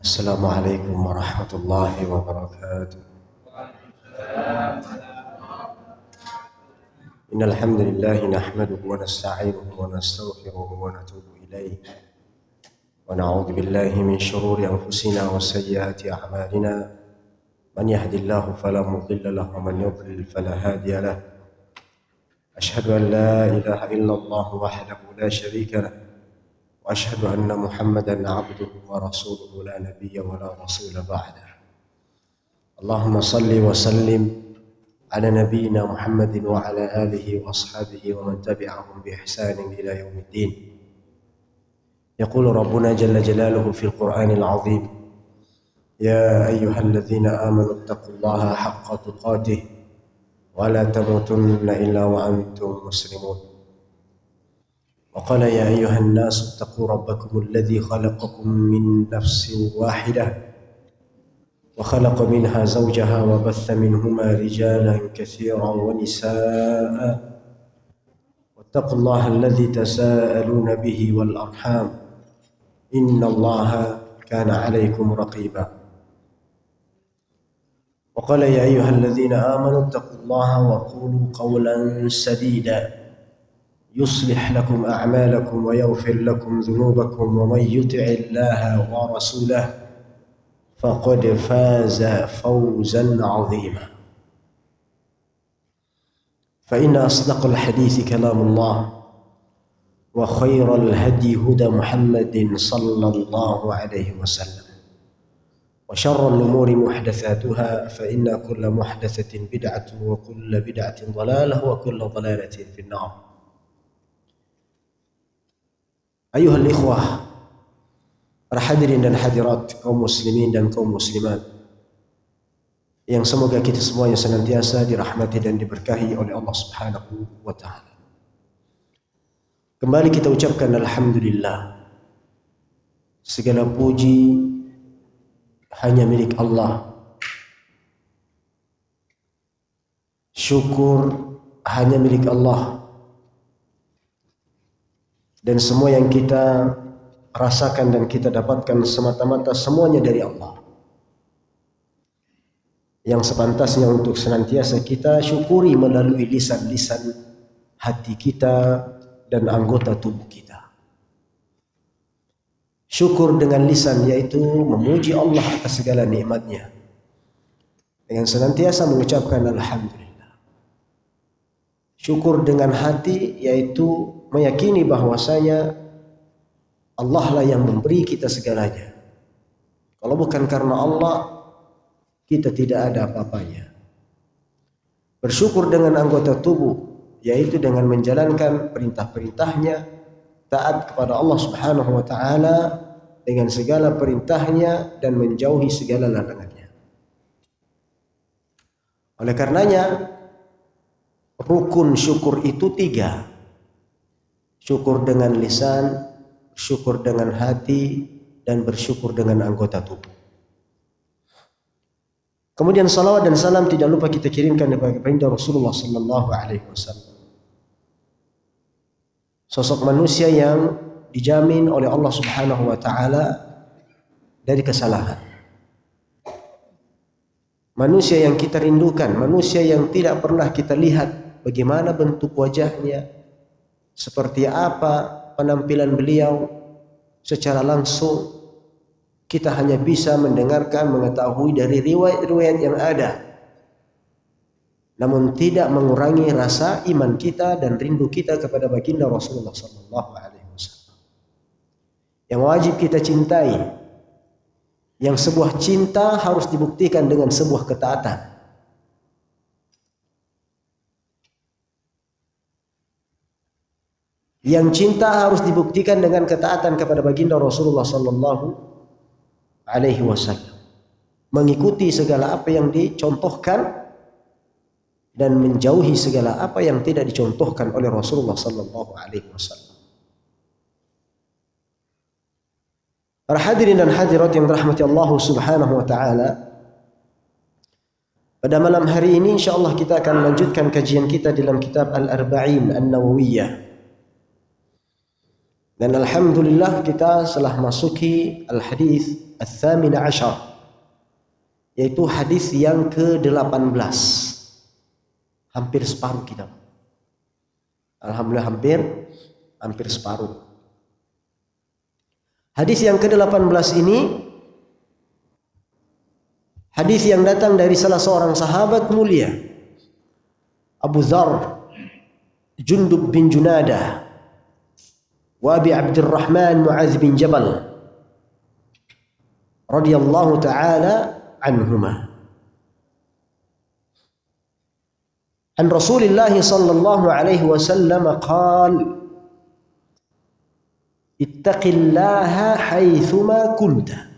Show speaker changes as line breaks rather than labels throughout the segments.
السلام عليكم ورحمة الله وبركاته. إن الحمد لله نحمده ونستعينه ونستغفره ونتوب إليه ونعوذ بالله من شرور أنفسنا وسيئات أعمالنا. من يهد الله فلا مضل له ومن يضلل فلا هادي له. أشهد أن لا إله إلا الله وحده لا شريك له وأشهد أن محمدا عبده ورسوله لا نبي ولا رسول بعده. اللهم صل وسلم على نبينا محمد وعلى آله وأصحابه ومن تبعهم بإحسان إلى يوم الدين. يقول ربنا جل جلاله في القرآن العظيم: يا أيها الذين آمنوا اتقوا الله حق تقاته ولا تموتن إلا وأنتم مسلمون. وقال: يا أيها الناس اتقوا ربكم الذي خلقكم من نفس واحدة وخلق منها زوجها وبث منهما رجالا كثيرا ونساء واتقوا الله الذي تساءلون به والأرحام إن الله كان عليكم رقيبا. وقال: يا أيها الذين آمنوا اتقوا الله وقولوا قولا سديدا يصلح لكم أعمالكم ويغفر لكم ذنوبكم ومن يطع الله ورسوله فقد فاز فوزا عظيما. فإن أصدق الحديث كلام الله وخير الهدي هدى محمد صلى الله عليه وسلم وشر الأمور محدثاتها فإن كل محدثة بدعة وكل بدعة ضلالة وكل ضلالة في النار. Ayuhal ikhwah, para hadirin dan hadirat, kaum muslimin dan kaum muslimat, yang semoga kita semuanya senantiasa dirahmati dan diberkahi oleh Allah Subhanahu wa ta'ala. Kembali kita ucapkan alhamdulillah. Segala puji hanya milik Allah. Syukur hanya milik Allah. Dan semua yang kita rasakan dan kita dapatkan semata-mata semuanya dari Allah. Yang sepantasnya untuk senantiasa kita syukuri melalui lisan-lisan hati kita dan anggota tubuh kita. Syukur dengan lisan yaitu memuji Allah atas segala nikmatnya dengan senantiasa mengucapkan alhamdulillah. Syukur dengan hati yaitu meyakini bahwasanya Allah lah yang memberi kita segalanya. Kalau bukan karena Allah, kita tidak ada apa-apanya. Bersyukur dengan anggota tubuh, yaitu dengan menjalankan perintah-perintahnya, taat kepada Allah Subhanahu wa ta'ala dengan segala perintahnya dan menjauhi segala larangannya. Oleh karenanya, rukun syukur itu 3. Syukur dengan lisan, syukur dengan hati, dan bersyukur dengan anggota tubuh. Kemudian salawat dan salam tidak lupa kita kirimkan kepada Rasulullah sallallahu alaihi wasallam. Sosok manusia yang dijamin oleh Allah Subhanahu wa ta'ala dari kesalahan. Manusia yang kita rindukan, manusia yang tidak pernah kita lihat bagaimana bentuk wajahnya, seperti apa penampilan beliau secara langsung. Kita hanya bisa mendengarkan, mengetahui dari riwayat-riwayat yang ada, namun tidak mengurangi rasa iman kita dan rindu kita kepada baginda Rasulullah sallallahu alaihi wasallam yang wajib kita cintai, yang sebuah cinta harus dibuktikan dengan sebuah ketaatan. Yang cinta harus dibuktikan dengan ketaatan kepada baginda Rasulullah sallallahu alaihi wasallam, mengikuti segala apa yang dicontohkan dan menjauhi segala apa yang tidak dicontohkan oleh Rasulullah sallallahu alaihi wasallam. Para hadirin dan hadirat yang dirahmati Allah Subhanahu wa ta'ala, pada malam hari ini insyaallah kita akan melanjutkan kajian kita dalam kitab Al-Arba'in An-Nawawiyah. Dan alhamdulillah kita telah masuki al-hadis al-thamin ashar, yaitu hadis yang ke-18. Hampir separuh kita. Alhamdulillah hampir separuh. Hadis yang ke-18 ini hadis yang datang dari salah seorang sahabat mulia, Abu Dzar Jundub bin Junadah wa Abi Abdurrahman Mu'adz bin Jabal radhiyallahu ta'ala anhuma. An Rasulillah sallallahu alaihi wasallam qala ittaqillaha haitsuma kunta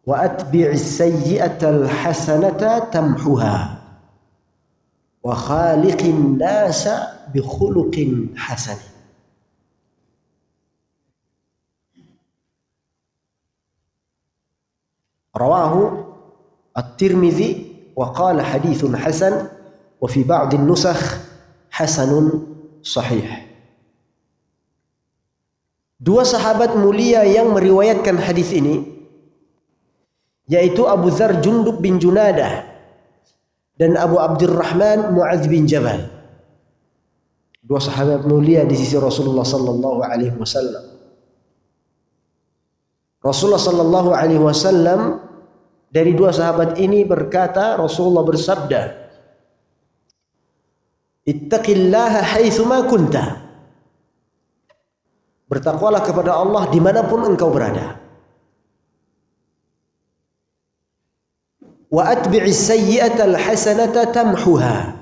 wa atbi'is sayyi'atal hasanata tamhuha wa khaliqin nasa bi khuluqin hasan. Rawahu At-Tirmidzi wa qala haditsun hasan wa fi ba'd an-nusakh hasanun sahih. Dua sahabat mulia yang meriwayatkan hadis ini yaitu Abu Dzar Jundub bin Junadah dan Abu Abdurrahman Mu'adz bin Jabal. Dua sahabat mulia di sisi Rasulullah sallallahu alaihi wasallam. Rasulullah sallallahu alaihi wasallam dari dua sahabat ini berkata, Rasulullah bersabda, ittaqillaha haitsuma kunta. Bertakwalah kepada Allah dimanapun engkau berada. Wa atbi'is sayyi'atal hasanata tamhuha.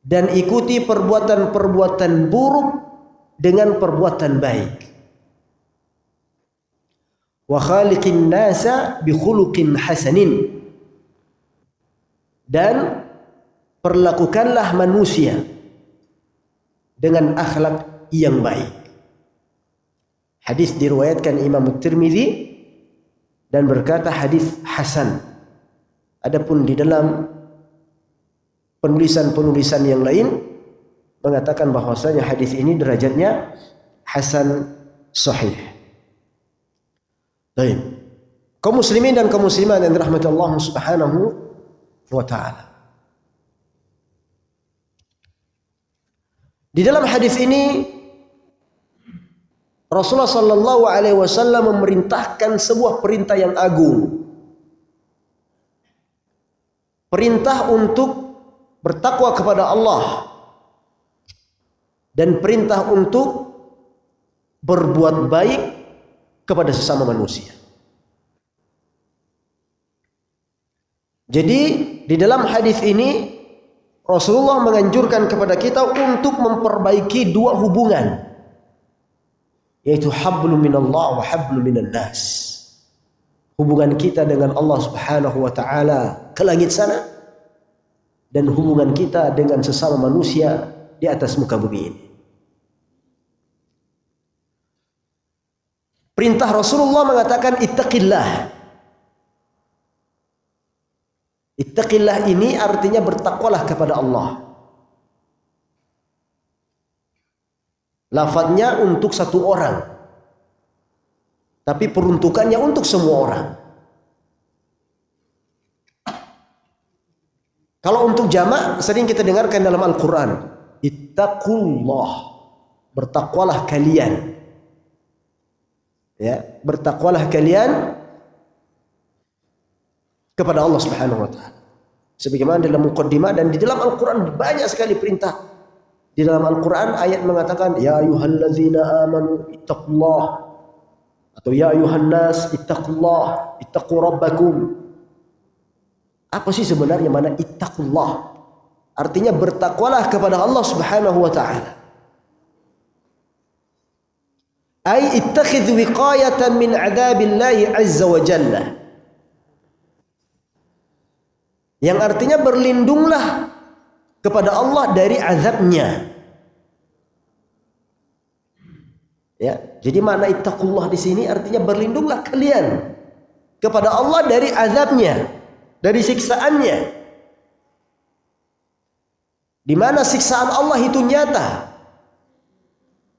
Dan ikuti perbuatan-perbuatan buruk dengan perbuatan baik. Wa khaliqin nasa bi khuluqin hasanin. Dan perlakukanlah manusia dengan akhlak yang baik. Hadis diriwayatkan Imam Tirmidzi dan berkata hadis hasan. Adapun di dalam penulisan-penulisan yang lain mengatakan bahwasanya hadis ini derajatnya hasan sahih. Baik. Kaum muslimin dan kaum muslimat yang dirahmati Allah Subhanahu wa taala. Di dalam hadis ini Rasulullah sallallahu alaihi wasallam memerintahkan sebuah perintah yang agung. Perintah untuk bertakwa kepada Allah dan perintah untuk berbuat baik kepada sesama manusia. Jadi di dalam hadis ini Rasulullah menganjurkan kepada kita untuk memperbaiki dua hubungan, yaitu hablum minallah wa hablum minan nas. Hubungan kita dengan Allah Subhanahu wa taala ke langit sana dan hubungan kita dengan sesama manusia di atas muka bumi ini. Perintah Rasulullah mengatakan ittaqillah. Ittaqillah ini artinya bertakwalah kepada Allah. Lafadznya untuk satu orang, tapi peruntukannya untuk semua orang. Kalau untuk jamak sering kita dengarkan dalam Al-Quran, ittaqullah, bertakwalah kalian. Ya, bertakwalah kalian kepada Allah Subhanahu wa taala. Sebagaimana dalam muqaddimah dan di dalam Al-Quran banyak sekali perintah. Di dalam Al-Quran ayat mengatakan ya ayyuhallazina amanu ittaqullah, atau ya ayyuhan nas ittaqullah, ittaqu rabbakum. Apa sih sebenarnya makna ittaqullah? Artinya bertakwalah kepada Allah Subhanahu wa taala. Ai ittakhidh wiqayatan min 'adzabillahi 'azza wa jalla. Yang artinya berlindunglah kepada Allah dari azabnya. Ya, jadi makna ittaqullah di sini artinya berlindunglah kalian kepada Allah dari azabnya, dari siksaannya. Di mana siksaan Allah itu nyata.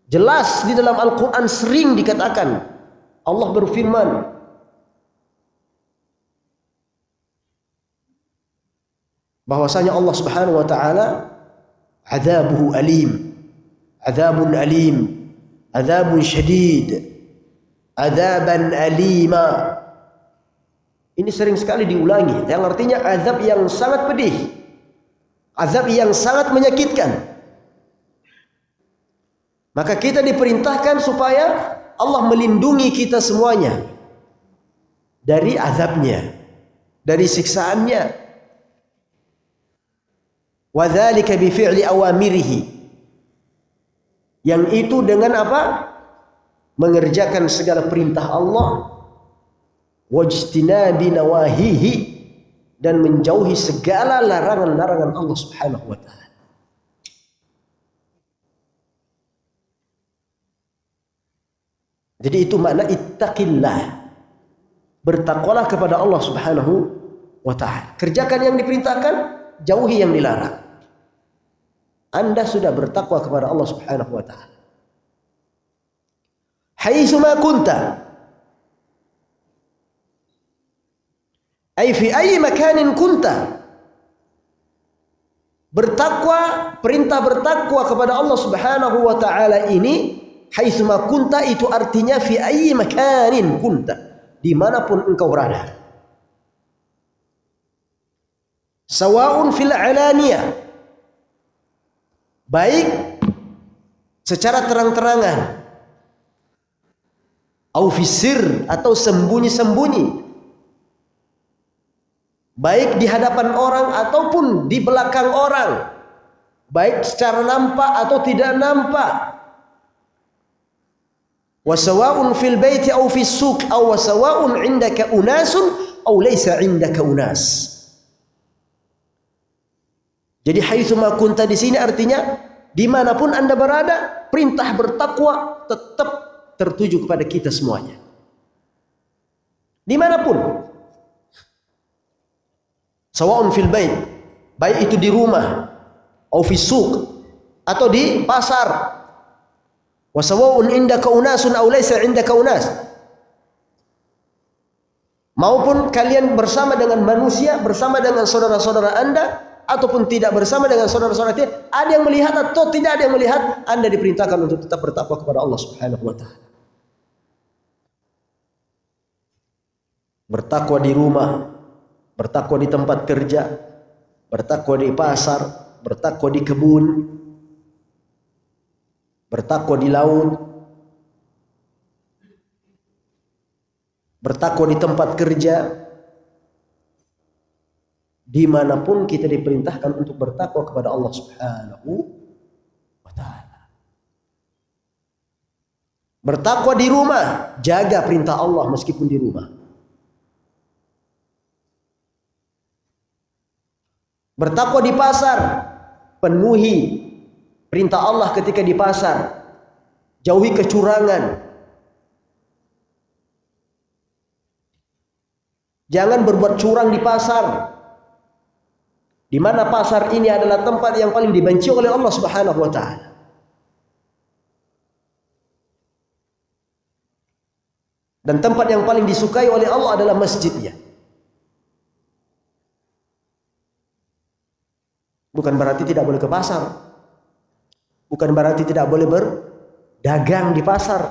Jelas di dalam Al-Quran sering dikatakan, Allah berfirman, bahwasanya Allah Subhanahu wa taala adzabuhu alim, adzabun alim, adzabun syadid, adzaban alima. Ini sering sekali diulangi, yang artinya azab yang sangat pedih, azab yang sangat menyakitkan. Maka kita diperintahkan supaya Allah melindungi kita semuanya dari azabnya, dari siksaannya. Wa dzalika bi fi'li awamirihi. Yang itu dengan apa? Mengerjakan segala perintah Allah, wajtinabi nawahihi, dan menjauhi segala larangan-larangan Allah Subhanahu wa taala. Jadi itu makna ittaqillah. Bertakwalah kepada Allah Subhanahu wa taala. Kerjakan yang diperintahkan, jauhi yang dilarang. Anda sudah bertakwa kepada Allah Subhanahu wa taala. Haitsu ma kunta, ay fi ayyi makanin kunta. Bertakwa, perintah bertakwa kepada Allah Subhanahu wa taala ini, haitsu ma kunta itu artinya fi ayyi makanin kunta, dimanapun engkau berada. Sawaun fil alaniyah, baik secara terang-terangan, au fisir, atau sembunyi-sembunyi, baik di hadapan orang ataupun di belakang orang, baik secara nampak atau tidak nampak. Wasawa'un fil baiti aw fis suq aw wasawa'un 'indaka unasun aw laysa 'indaka unas. Jadi haitsu ma kunta di sini artinya dimanapun Anda berada, perintah bertakwa tetap tertuju kepada kita semuanya. Dimanapun. Sawa'un fil bait, baik itu di rumah, aw fis suq, atau di pasar. Wasawa'un indaka unasun aw laysa indaka unas. Maupun kalian bersama dengan manusia, bersama dengan saudara-saudara Anda, ataupun tidak bersama dengan saudara-saudara kita, ada yang melihat atau tidak ada yang melihat, Anda diperintahkan untuk tetap bertakwa kepada Allah Subhanahu wa taala. Bertakwa di rumah, bertakwa di tempat kerja, bertakwa di pasar, bertakwa di kebun, bertakwa di laut, bertakwa di tempat kerja. Dimanapun kita diperintahkan untuk bertakwa kepada Allah Subhanahu wa taala. Bertakwa di rumah, jaga perintah Allah meskipun di rumah. Bertakwa di pasar, penuhi perintah Allah ketika di pasar. Jauhi kecurangan. Jangan berbuat curang di pasar. Di mana pasar ini adalah tempat yang paling dibenci oleh Allah Subhanahu wa taala. Dan tempat yang paling disukai oleh Allah adalah masjidnya. Bukan berarti tidak boleh ke pasar. Bukan berarti tidak boleh berdagang di pasar.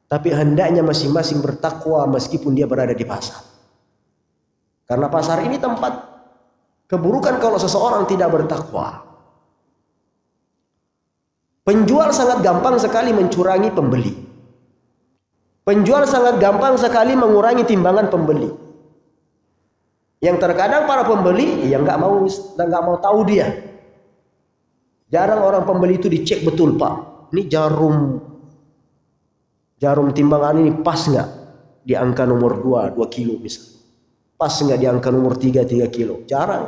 Tapi hendaknya masing-masing bertakwa meskipun dia berada di pasar. Karena pasar ini tempat keburukan kalau seseorang tidak bertakwa. Penjual sangat gampang sekali mencurangi pembeli. Penjual sangat gampang sekali mengurangi timbangan pembeli. Yang terkadang para pembeli yang nggak mau tahu dia. Jarang orang pembeli itu dicek betul, Pak. Ini jarum timbangan ini pas nggak di angka nomor 2 kilo misalnya. Pas nggak di angka nomor 3 kilo. Jarang.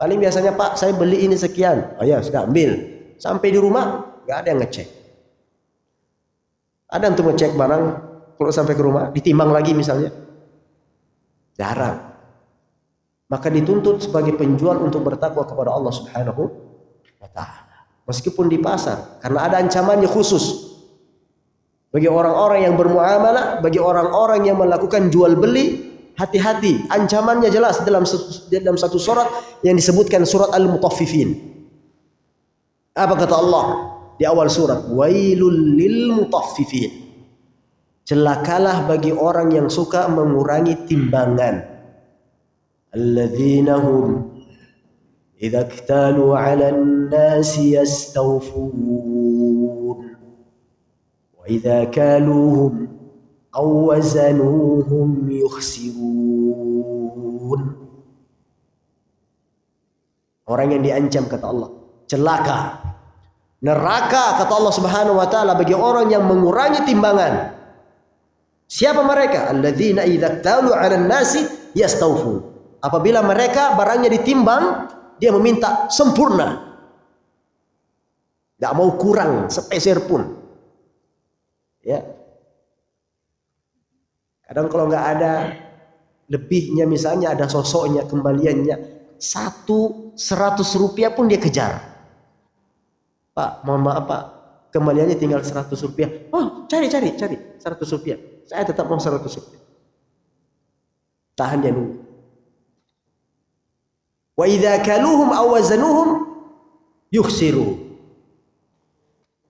Paling biasanya, Pak, saya beli ini sekian. Oh ya, sudah ambil. Sampai di rumah, nggak ada yang ngecek. Ada untuk ngecek barang, kalau sampai ke rumah, ditimbang lagi misalnya. Jarang. Maka dituntut sebagai penjual untuk bertakwa kepada Allah Subhanahu wa ta'ala. meskipun di pasar, karena ada ancamannya khusus bagi orang-orang yang bermuamalah, bagi orang-orang yang melakukan jual beli. Hati-hati, ancamannya jelas dalam satu surat yang disebutkan surat Al-Mutaffifin. Apa kata Allah di awal surat? Wailul lil mutaffifin. Celakalah bagi orang yang suka mengurangi timbangan. Alladzina hum idza iktalu 'alan nasi yastawfun wa idza kaluhum aw wazanuhum yukhsirun. Orang yang diancam kata Allah celaka, neraka kata Allah Subhanahu wa taala bagi orang yang mengurangi timbangan. Siapa mereka? Alladzina idza iktalu 'alan nasi yastawfun. Apabila mereka barangnya ditimbang, dia meminta sempurna, tidak mau kurang sepeser pun. Ya. Kadang kalau nggak ada lebihnya, misalnya ada sosoknya, kembaliannya 100 rupiah pun dia kejar. Pak, mohon maaf Pak, kembaliannya tinggal 100 rupiah. Oh, cari 100 rupiah. Saya tetap mau 100 rupiah. Tahan dia dulu. Wa idza kaluhum aw wazanuhum yukhsiru.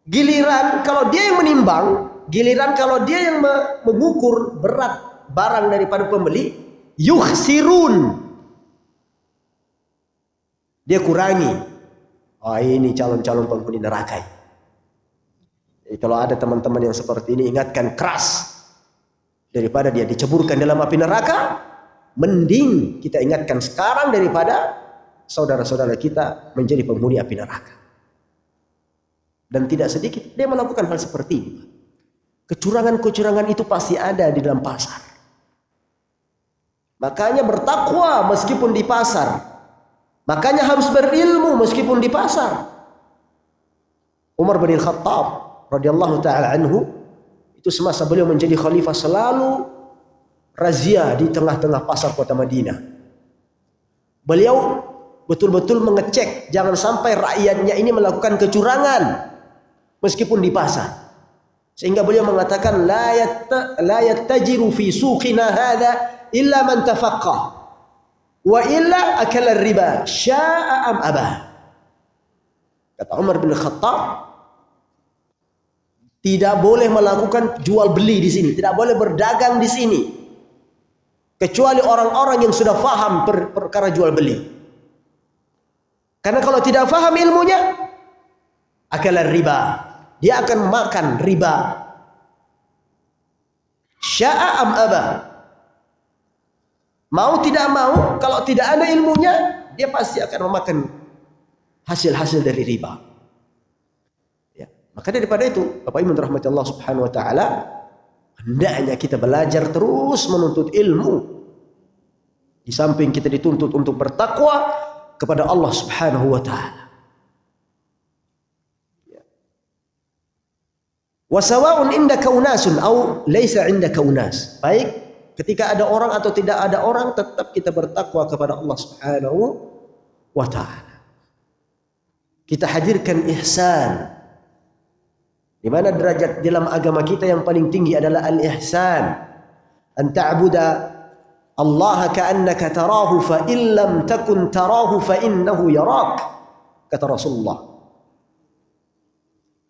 Giliran kalau dia yang menimbang, giliran kalau dia yang mengukur berat barang daripada pembeli, yukhsirun. Dia kurangi. Oh, ini calon-calon penghuni neraka. Jadi kalau ada teman-teman yang seperti ini, ingatkan keras. Daripada dia diceburkan dalam api neraka, mending kita ingatkan sekarang daripada saudara-saudara kita menjadi penghuni api neraka. Dan tidak sedikit dia melakukan hal seperti ini. Kecurangan-kecurangan itu pasti ada di dalam pasar. Makanya bertakwa meskipun di pasar. Makanya harus berilmu meskipun di pasar. Umar bin Khattab radhiyallahu taala anhu, itu semasa beliau menjadi khalifah selalu razia di tengah-tengah pasar kota Madinah. Beliau betul-betul mengecek jangan sampai rakyatnya ini melakukan kecurangan meskipun di pasar. Sehingga beliau mengatakan la yattajiru fi suqina hadha illa man tafaqqah wa illa akala riba syaa am abah. Kata Umar bin Khattab, tidak boleh melakukan jual beli di sini, tidak boleh berdagang di sini kecuali orang-orang yang sudah faham perkara jual beli. Karena kalau tidak faham ilmunya, akala riba, dia akan makan riba. Syaa am abah. Mau tidak mau, kalau tidak ada ilmunya, dia pasti akan memakan hasil-hasil dari riba. Ya. Maka daripada itu, Bapak Ibu rahmati Allah Subhanahu wa taala, hendaknya kita belajar terus menuntut ilmu. Di samping kita dituntut untuk bertakwa kepada Allah Subhanahu wa taala. Wasawa'un indaka unasun au laisa indaka unas. Baik ketika ada orang atau tidak ada orang, tetap kita bertakwa kepada Allah Subhanahu wa taala. Kita hadirkan ihsan. Di mana derajat dalam agama kita yang paling tinggi adalah al-ihsan. An ta'buda Allah ka'annaka tarahu fa in lam takun tarahu fa innahu yarak. Kata Rasulullah.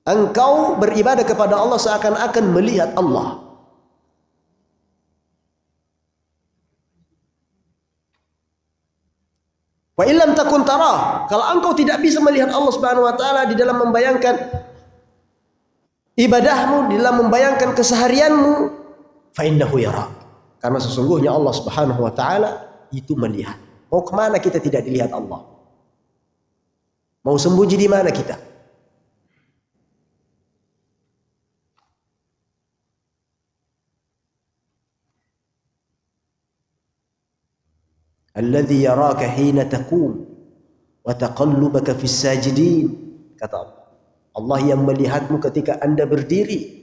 Engkau beribadah kepada Allah seakan-akan melihat Allah. Wa illam takun tarah, kalau engkau tidak bisa melihat Allah Subhanahu wa taala di dalam membayangkan ibadahmu, di dalam membayangkan keseharianmu, fa innahu yarak. Karena sesungguhnya Allah Subhanahu wa taala itu melihat. Mau kemana kita tidak dilihat Allah? Mau sembunyi di mana kita? Alladhi yaraka hina taqum wa taqallubaka fis sajidin. Kata Allah, Allah yang melihatmu ketika Anda berdiri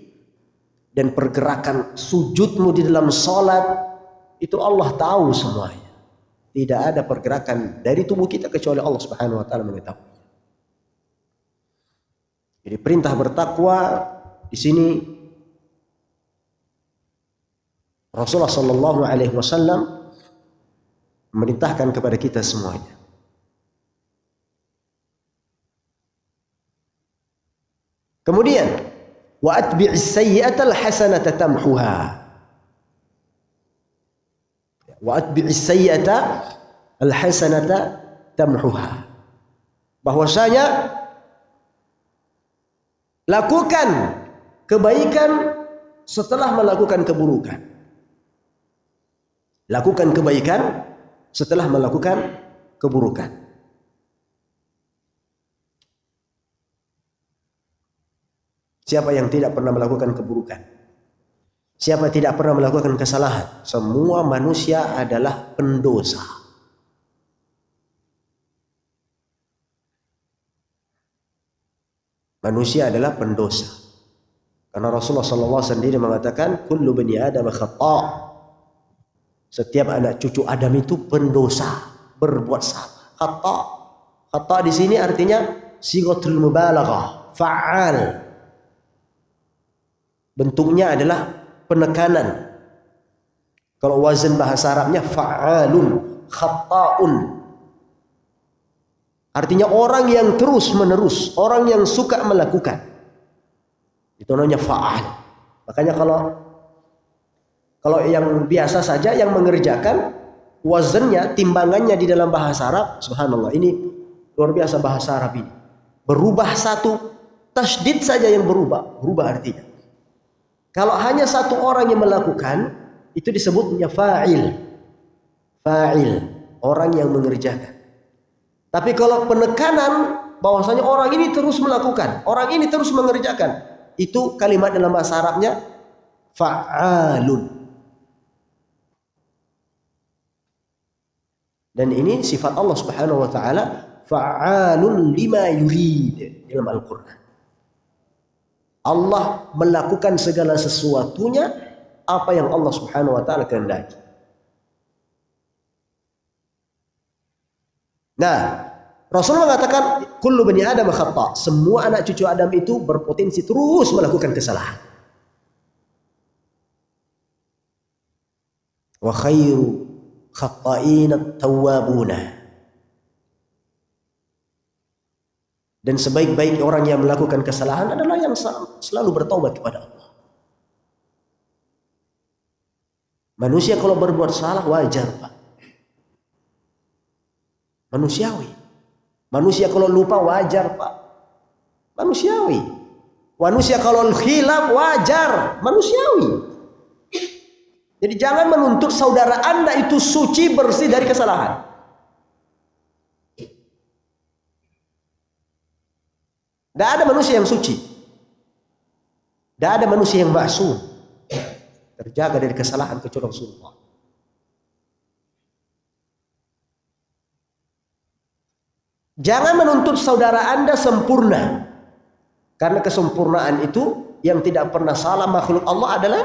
dan pergerakan sujudmu di dalam salat, itu Allah tahu semuanya. Tidak ada pergerakan dari tubuh kita kecuali Allah Subhanahu wa taala mengetahui. Jadi perintah bertakwa di sini Rasulullah Shallallahu Alaihi Wasallam memerintahkan kepada kita semuanya. Kemudian wa atbi'is sayyi'atal hasanata tamhuha. Wa atbi'is sayyi'ata al hasanata tamhuha. Bahwasanya lakukan kebaikan setelah melakukan keburukan. Lakukan kebaikan setelah melakukan keburukan. Siapa yang tidak pernah melakukan keburukan? Siapa tidak pernah melakukan kesalahan? Semua manusia adalah pendosa. Manusia adalah pendosa. Karena Rasulullah SAW sendiri mengatakan, kullu bani Adam khata'. Setiap anak cucu Adam itu pendosa, berbuat salah. Khata'. Khata' di sini artinya sighatul mubalaghah, fa'al. Bentuknya adalah penekanan. Kalau wazan bahasa Arabnya fa'alun, khata'un. Artinya orang yang terus menerus, orang yang suka melakukan. Itu namanya fa'al. Makanya kalau yang biasa saja yang mengerjakan, wazannya, timbangannya di dalam bahasa Arab, subhanallah, ini luar biasa bahasa Arab ini. Berubah satu tasydid saja yang berubah artinya. Kalau hanya satu orang yang melakukan, itu disebutnya fa'il. Fa'il, orang yang mengerjakan. Tapi kalau penekanan, bahwasanya orang ini terus melakukan, orang ini terus mengerjakan, itu kalimat dalam bahasa Arabnya fa'alun. Dan ini sifat Allah Subhanahu wa taala, fa'alun lima yurid dalam Al-Qur'an. Allah melakukan segala sesuatunya apa yang Allah Subhanahu wa taala kehendaki. Nah, Rasul mengatakan kullu bani Adam khata'. Semua anak cucu Adam itu berpotensi terus melakukan kesalahan. Wa khairu khata'in at-tawwabuna. Dan sebaik-baik orang yang melakukan kesalahan adalah yang selalu bertaubat kepada Allah. Manusia kalau berbuat salah wajar, Pak. Manusiawi. Manusia kalau lupa wajar, Pak. Manusiawi. Manusia kalau khilaf wajar, manusiawi. Jadi jangan menuntut saudara Anda itu suci bersih dari kesalahan. Tidak ada manusia yang suci. Tidak ada manusia yang maksum, terjaga dari kesalahan kecuali Rasulullah. Jangan menuntut saudara Anda sempurna. Karena kesempurnaan itu yang tidak pernah salah makhluk Allah adalah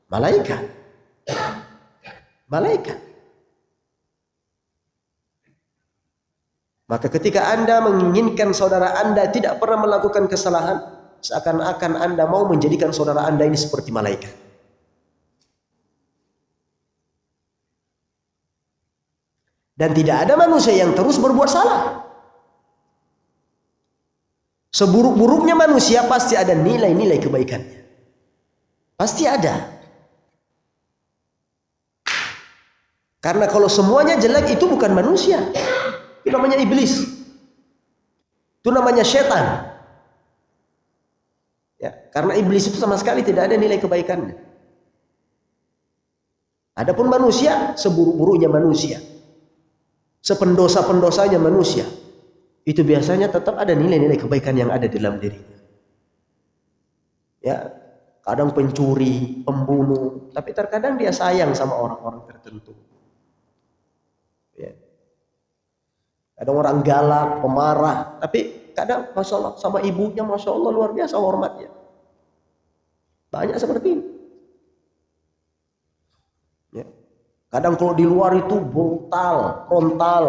malaikat. Malaikat. Maka ketika Anda menginginkan saudara Anda tidak pernah melakukan kesalahan, seakan-akan Anda mau menjadikan saudara Anda ini seperti malaikat. Dan tidak ada manusia yang terus berbuat salah. Seburuk-buruknya manusia pasti ada nilai-nilai kebaikannya. Pasti ada. Karena kalau semuanya jelek itu bukan manusia. Itu namanya iblis. Itu namanya setan. Ya, karena iblis itu sama sekali tidak ada nilai kebaikannya. Adapun manusia, seburuk-buruknya manusia, sependosa-pendosanya manusia, itu biasanya tetap ada nilai-nilai kebaikan yang ada di dalam dirinya. Ya, kadang pencuri, pembunuh, tapi terkadang dia sayang sama orang-orang tertentu. Ya. Kadang orang galak, pemarah, tapi kadang Masya Allah sama ibunya Masya Allah luar biasa hormatnya. Banyak seperti ini. Ya. Kadang kalau di luar itu brutal, frontal,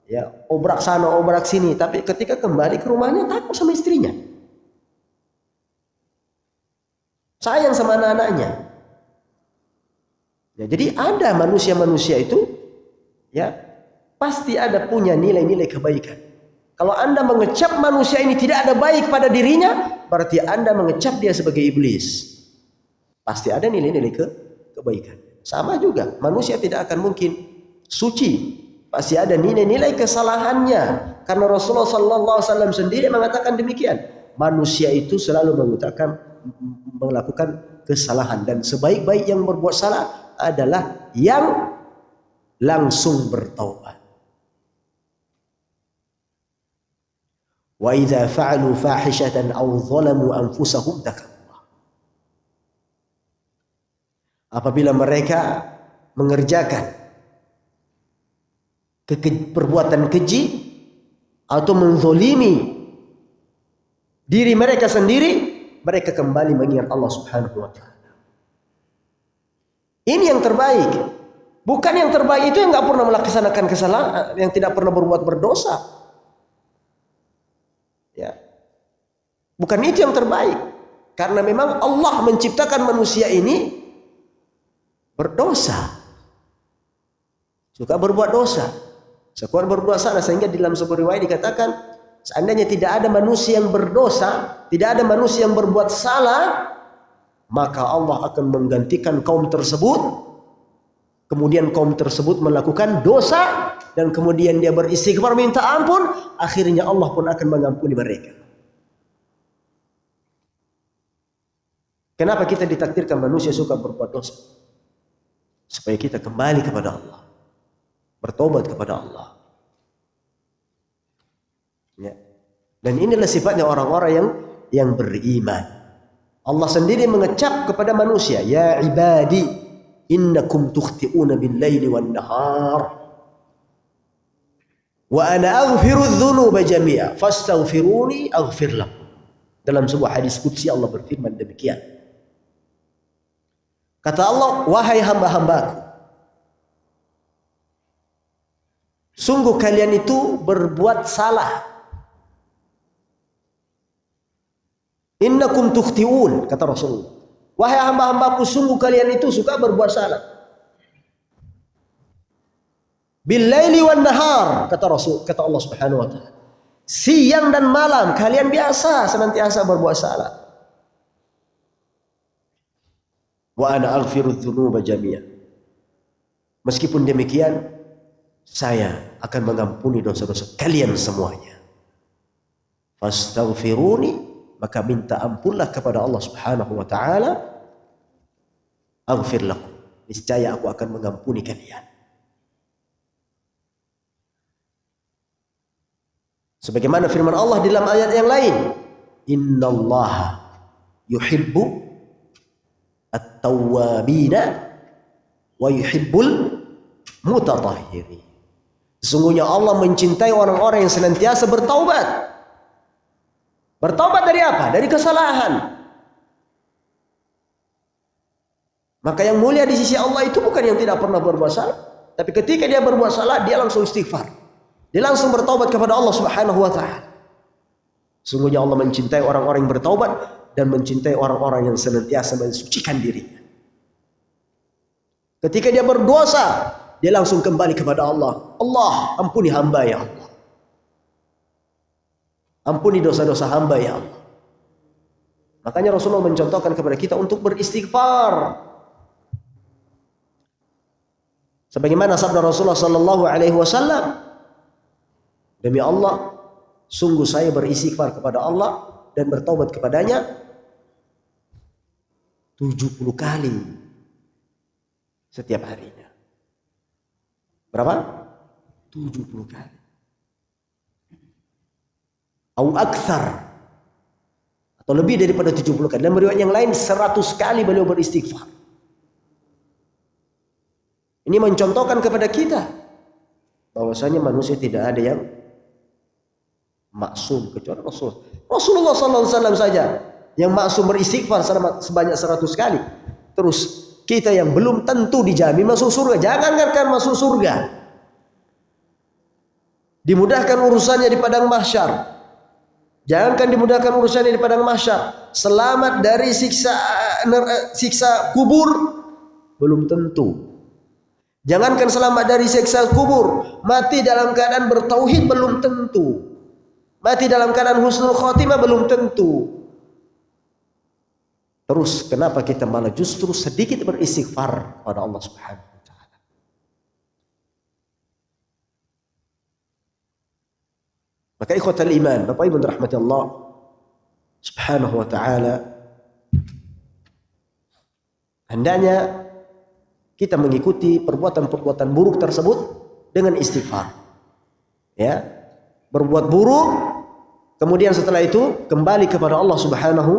ya obrak sana obrak sini, tapi ketika kembali ke rumahnya takut sama istrinya, sayang sama anak-anaknya. Ya, jadi ada manusia-manusia itu ya pasti ada punya nilai-nilai kebaikan. Kalau Anda mengecap manusia ini tidak ada baik pada dirinya, berarti Anda mengecap dia sebagai iblis. Pasti ada nilai-nilai kebaikan. Sama juga, manusia tidak akan mungkin suci. Pasti ada nilai-nilai kesalahannya. Karena Rasulullah SAW sendiri mengatakan demikian. Manusia itu selalu melakukan kesalahan. Dan sebaik-baik yang berbuat salah adalah yang langsung bertaubat. Wa idza fa'alu fahishatan aw zalamu anfusahum dzakarullah. Apabila mereka mengerjakan perbuatan keji atau menzolimi diri mereka sendiri, mereka kembali mengingat Allah Subhanahu wa taala. Ini yang terbaik. Bukan yang terbaik itu yang nggak pernah melaksanakan kesalahan, yang tidak pernah berbuat berdosa. Ya. Bukan itu yang terbaik. Karena memang Allah menciptakan manusia ini berdosa. Suka berbuat dosa. Suka berbuat salah, sehingga di dalam sebuah riwayat dikatakan seandainya tidak ada manusia yang berdosa, tidak ada manusia yang berbuat salah, maka Allah akan menggantikan kaum tersebut. Kemudian kaum tersebut melakukan dosa dan kemudian dia beristighfar minta ampun, akhirnya Allah pun akan mengampuni mereka. Kenapa kita ditakdirkan manusia suka berbuat dosa? Supaya kita kembali kepada Allah, bertobat kepada Allah. Ya. Dan inilah sifatnya orang-orang yang beriman. Allah sendiri mengecap kepada manusia, ya ibadi innakum tukhti'una bil-laili wan-nahar wa ana aghfiru dzunuba jami'a fastaghfiruni aghfir lakum. Dalam sebuah hadis qudsi Allah berfirman demikian. Kata Allah, wahai hamba-hambaku, sungguh kalian itu berbuat salah. Innakum tukhti'un, kata Rasulullah. Wahai hamba-hambaku, sungguh kalian itu suka berbuat salah. Bil-laili wan-nahar, kata Allah Subhanahu wa taala. Siang dan malam kalian biasa senantiasa berbuat salah. Wa ana aghfiru dzunuba jami'a. Meskipun demikian, saya akan mengampuni dosa-dosa kalian semuanya. Fastaghfiruni, maka minta ampunlah kepada Allah Subhanahu wa taala. Aghfir lakum, niscaya aku akan mengampuni kalian. Sebagaimana firman Allah di dalam ayat yang lain, innallaha yuhibbu at-tawwabina wa yuhibbul mutatahhirin. Sesungguhnya Allah mencintai orang-orang yang senantiasa bertaubat. Bertaubat dari apa? Dari kesalahan. Maka yang mulia di sisi Allah itu bukan yang tidak pernah berbuat salah, tapi ketika dia berbuat salah, dia langsung istighfar. Dia langsung bertaubat kepada Allah Subhanahu wa taala. Sungguhnya Allah mencintai orang-orang yang bertaubat dan mencintai orang-orang yang senantiasa mensucikan dirinya. Ketika dia berdosa, dia langsung kembali kepada Allah. Allah, ampuni hamba ya Allah. Ampuni dosa-dosa hamba ya Allah. Makanya Rasulullah mencontohkan kepada kita untuk beristighfar. Sebagaimana sabda Rasulullah sallallahu alaihi wasallam, demi Allah, sungguh saya beristighfar kepada Allah dan bertaubat kepadanya 70 kali setiap harinya. Berapa? 70 kali. Au aktsar, atau lebih daripada 70 kali. Dalam riwayat yang lain 100 kali beliau beristighfar. Ini mencontohkan kepada kita bahwasanya manusia tidak ada yang maksum kecuali Rasulullah SAW saja yang maksum beristighfar sebanyak 100 kali. Terus kita yang belum tentu dijamin masuk surga, jangankan masuk surga, dimudahkan urusannya di padang mahsyar. Jangankan dimudahkan urusannya di padang mahsyar, selamat dari siksa kubur belum tentu. Jangankan selamat dari siksa kubur, mati dalam keadaan bertauhid belum tentu. Mati dalam keadaan husnul khotimah belum tentu. Terus kenapa kita malah justru sedikit beristighfar pada Allah Subhanahu wa taala? Maka ikhwatal iman, Bapak Ibu rahmati Allah Subhanahu wa taala, hendaknya kita mengikuti perbuatan-perbuatan buruk tersebut dengan istighfar. Ya, berbuat buruk, kemudian setelah itu kembali kepada Allah Subhanahu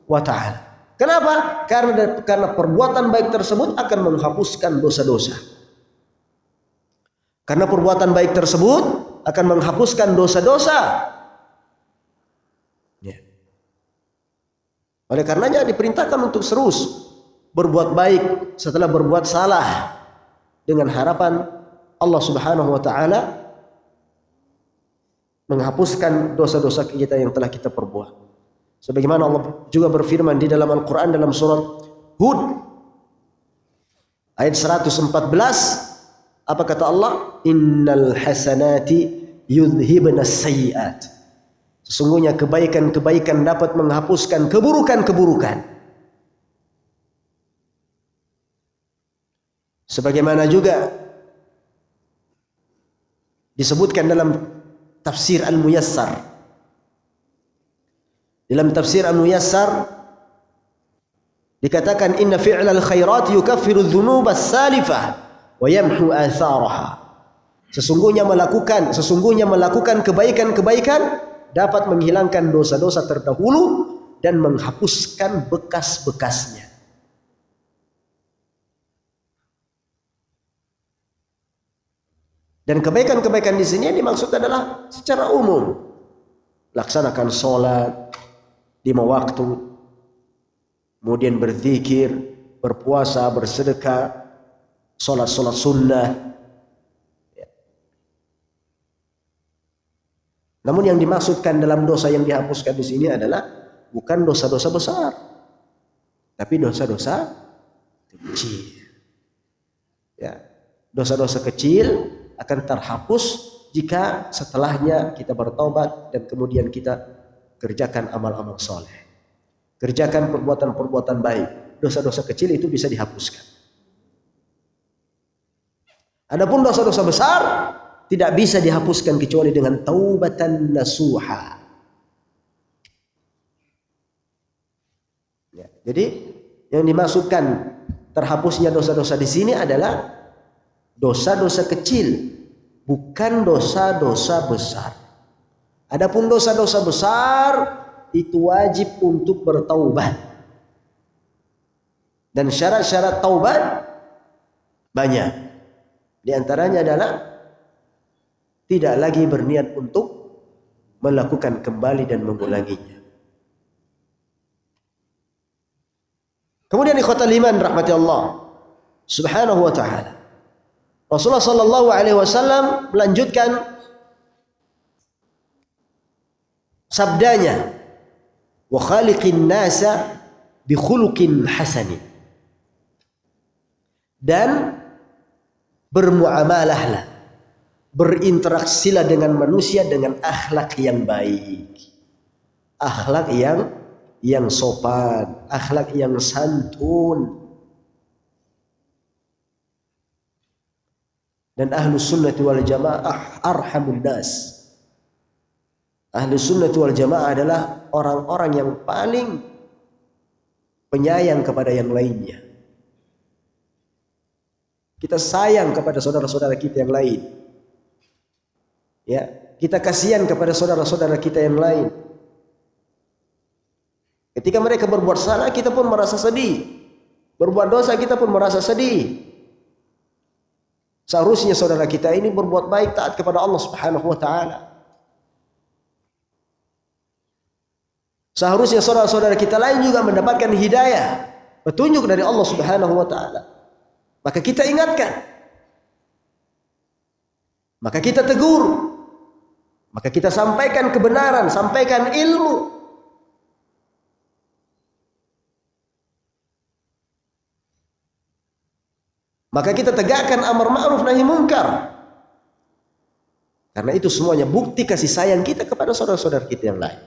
wa taala. Kenapa? Karena perbuatan baik tersebut akan menghapuskan dosa-dosa. Karena perbuatan baik tersebut akan menghapuskan dosa-dosa. Ya. Oleh karenanya diperintahkan untuk terus berbuat baik setelah berbuat salah, dengan harapan Allah Subhanahu wa taala menghapuskan dosa-dosa kita yang telah kita perbuat. Sebagaimana Allah juga berfirman di dalam Al-Qur'an dalam surat Hud ayat 114, apa kata Allah? Innal hasanati yudhibnas sayyi'at. Sesungguhnya kebaikan-kebaikan dapat menghapuskan keburukan-keburukan. Sebagaimana juga disebutkan dalam tafsir Al-Muyassar. Dalam tafsir Al-Muyassar dikatakan inna fi'lal khairat yukaffiru adh-dhunuba as-salifah wa yamhu atharaha. Sesungguhnya melakukan kebaikan-kebaikan dapat menghilangkan dosa-dosa terdahulu dan menghapuskan bekas-bekasnya. Dan kebaikan-kebaikan di sini yang dimaksud adalah secara umum. Laksanakan sholat 5 waktu, kemudian berzikir, berpuasa, bersedekah, sholat-sholat sunnah. Namun yang dimaksudkan dalam dosa yang dihapuskan di sini adalah bukan dosa-dosa besar, tapi dosa-dosa kecil. Ya, dosa-dosa kecil akan terhapus jika setelahnya kita bertaubat dan kemudian kita kerjakan amal-amal soleh, kerjakan perbuatan-perbuatan baik. Dosa-dosa kecil itu bisa dihapuskan. Adapun dosa-dosa besar tidak bisa dihapuskan kecuali dengan taubatan nasuha. Ya, jadi yang dimaksudkan terhapusnya dosa-dosa di sini adalah dosa-dosa kecil, bukan dosa-dosa besar. Adapun dosa-dosa besar itu wajib untuk bertaubat. Dan syarat-syarat taubat banyak. Di antaranya adalah tidak lagi berniat untuk melakukan kembali dan mengulanginya. Kemudian ikhwatal iman rahmati Allah Subhanahu wa taala, Rasulullah sallallahu alaihi wasallam melanjutkan sabdanya, wa khaliqin nasa bi khuluqin hasanin, dan bermuamalahlah, berinteraksilah dengan manusia dengan akhlak yang baik, akhlak yang sopan, akhlak yang santun. Dan ahlus sunnati wal jamaah arhamun nas. Ahlus sunnati wal jamaah adalah orang-orang yang paling penyayang kepada yang lainnya. Kita sayang kepada saudara-saudara kita yang lain. Ya, kita kasihan kepada saudara-saudara kita yang lain. Ketika mereka berbuat salah, kita pun merasa sedih. Berbuat dosa, kita pun merasa sedih. Seharusnya saudara kita ini berbuat baik, taat kepada Allah Subhanahu wa taala. Seharusnya saudara-saudara kita lain juga mendapatkan hidayah, petunjuk dari Allah Subhanahu wa taala. Maka kita ingatkan. Maka kita tegur. Maka kita sampaikan kebenaran, sampaikan ilmu. Maka kita tegakkan amar ma'ruf nahi munkar. Karena itu semuanya bukti kasih sayang kita kepada saudara-saudara kita yang lain.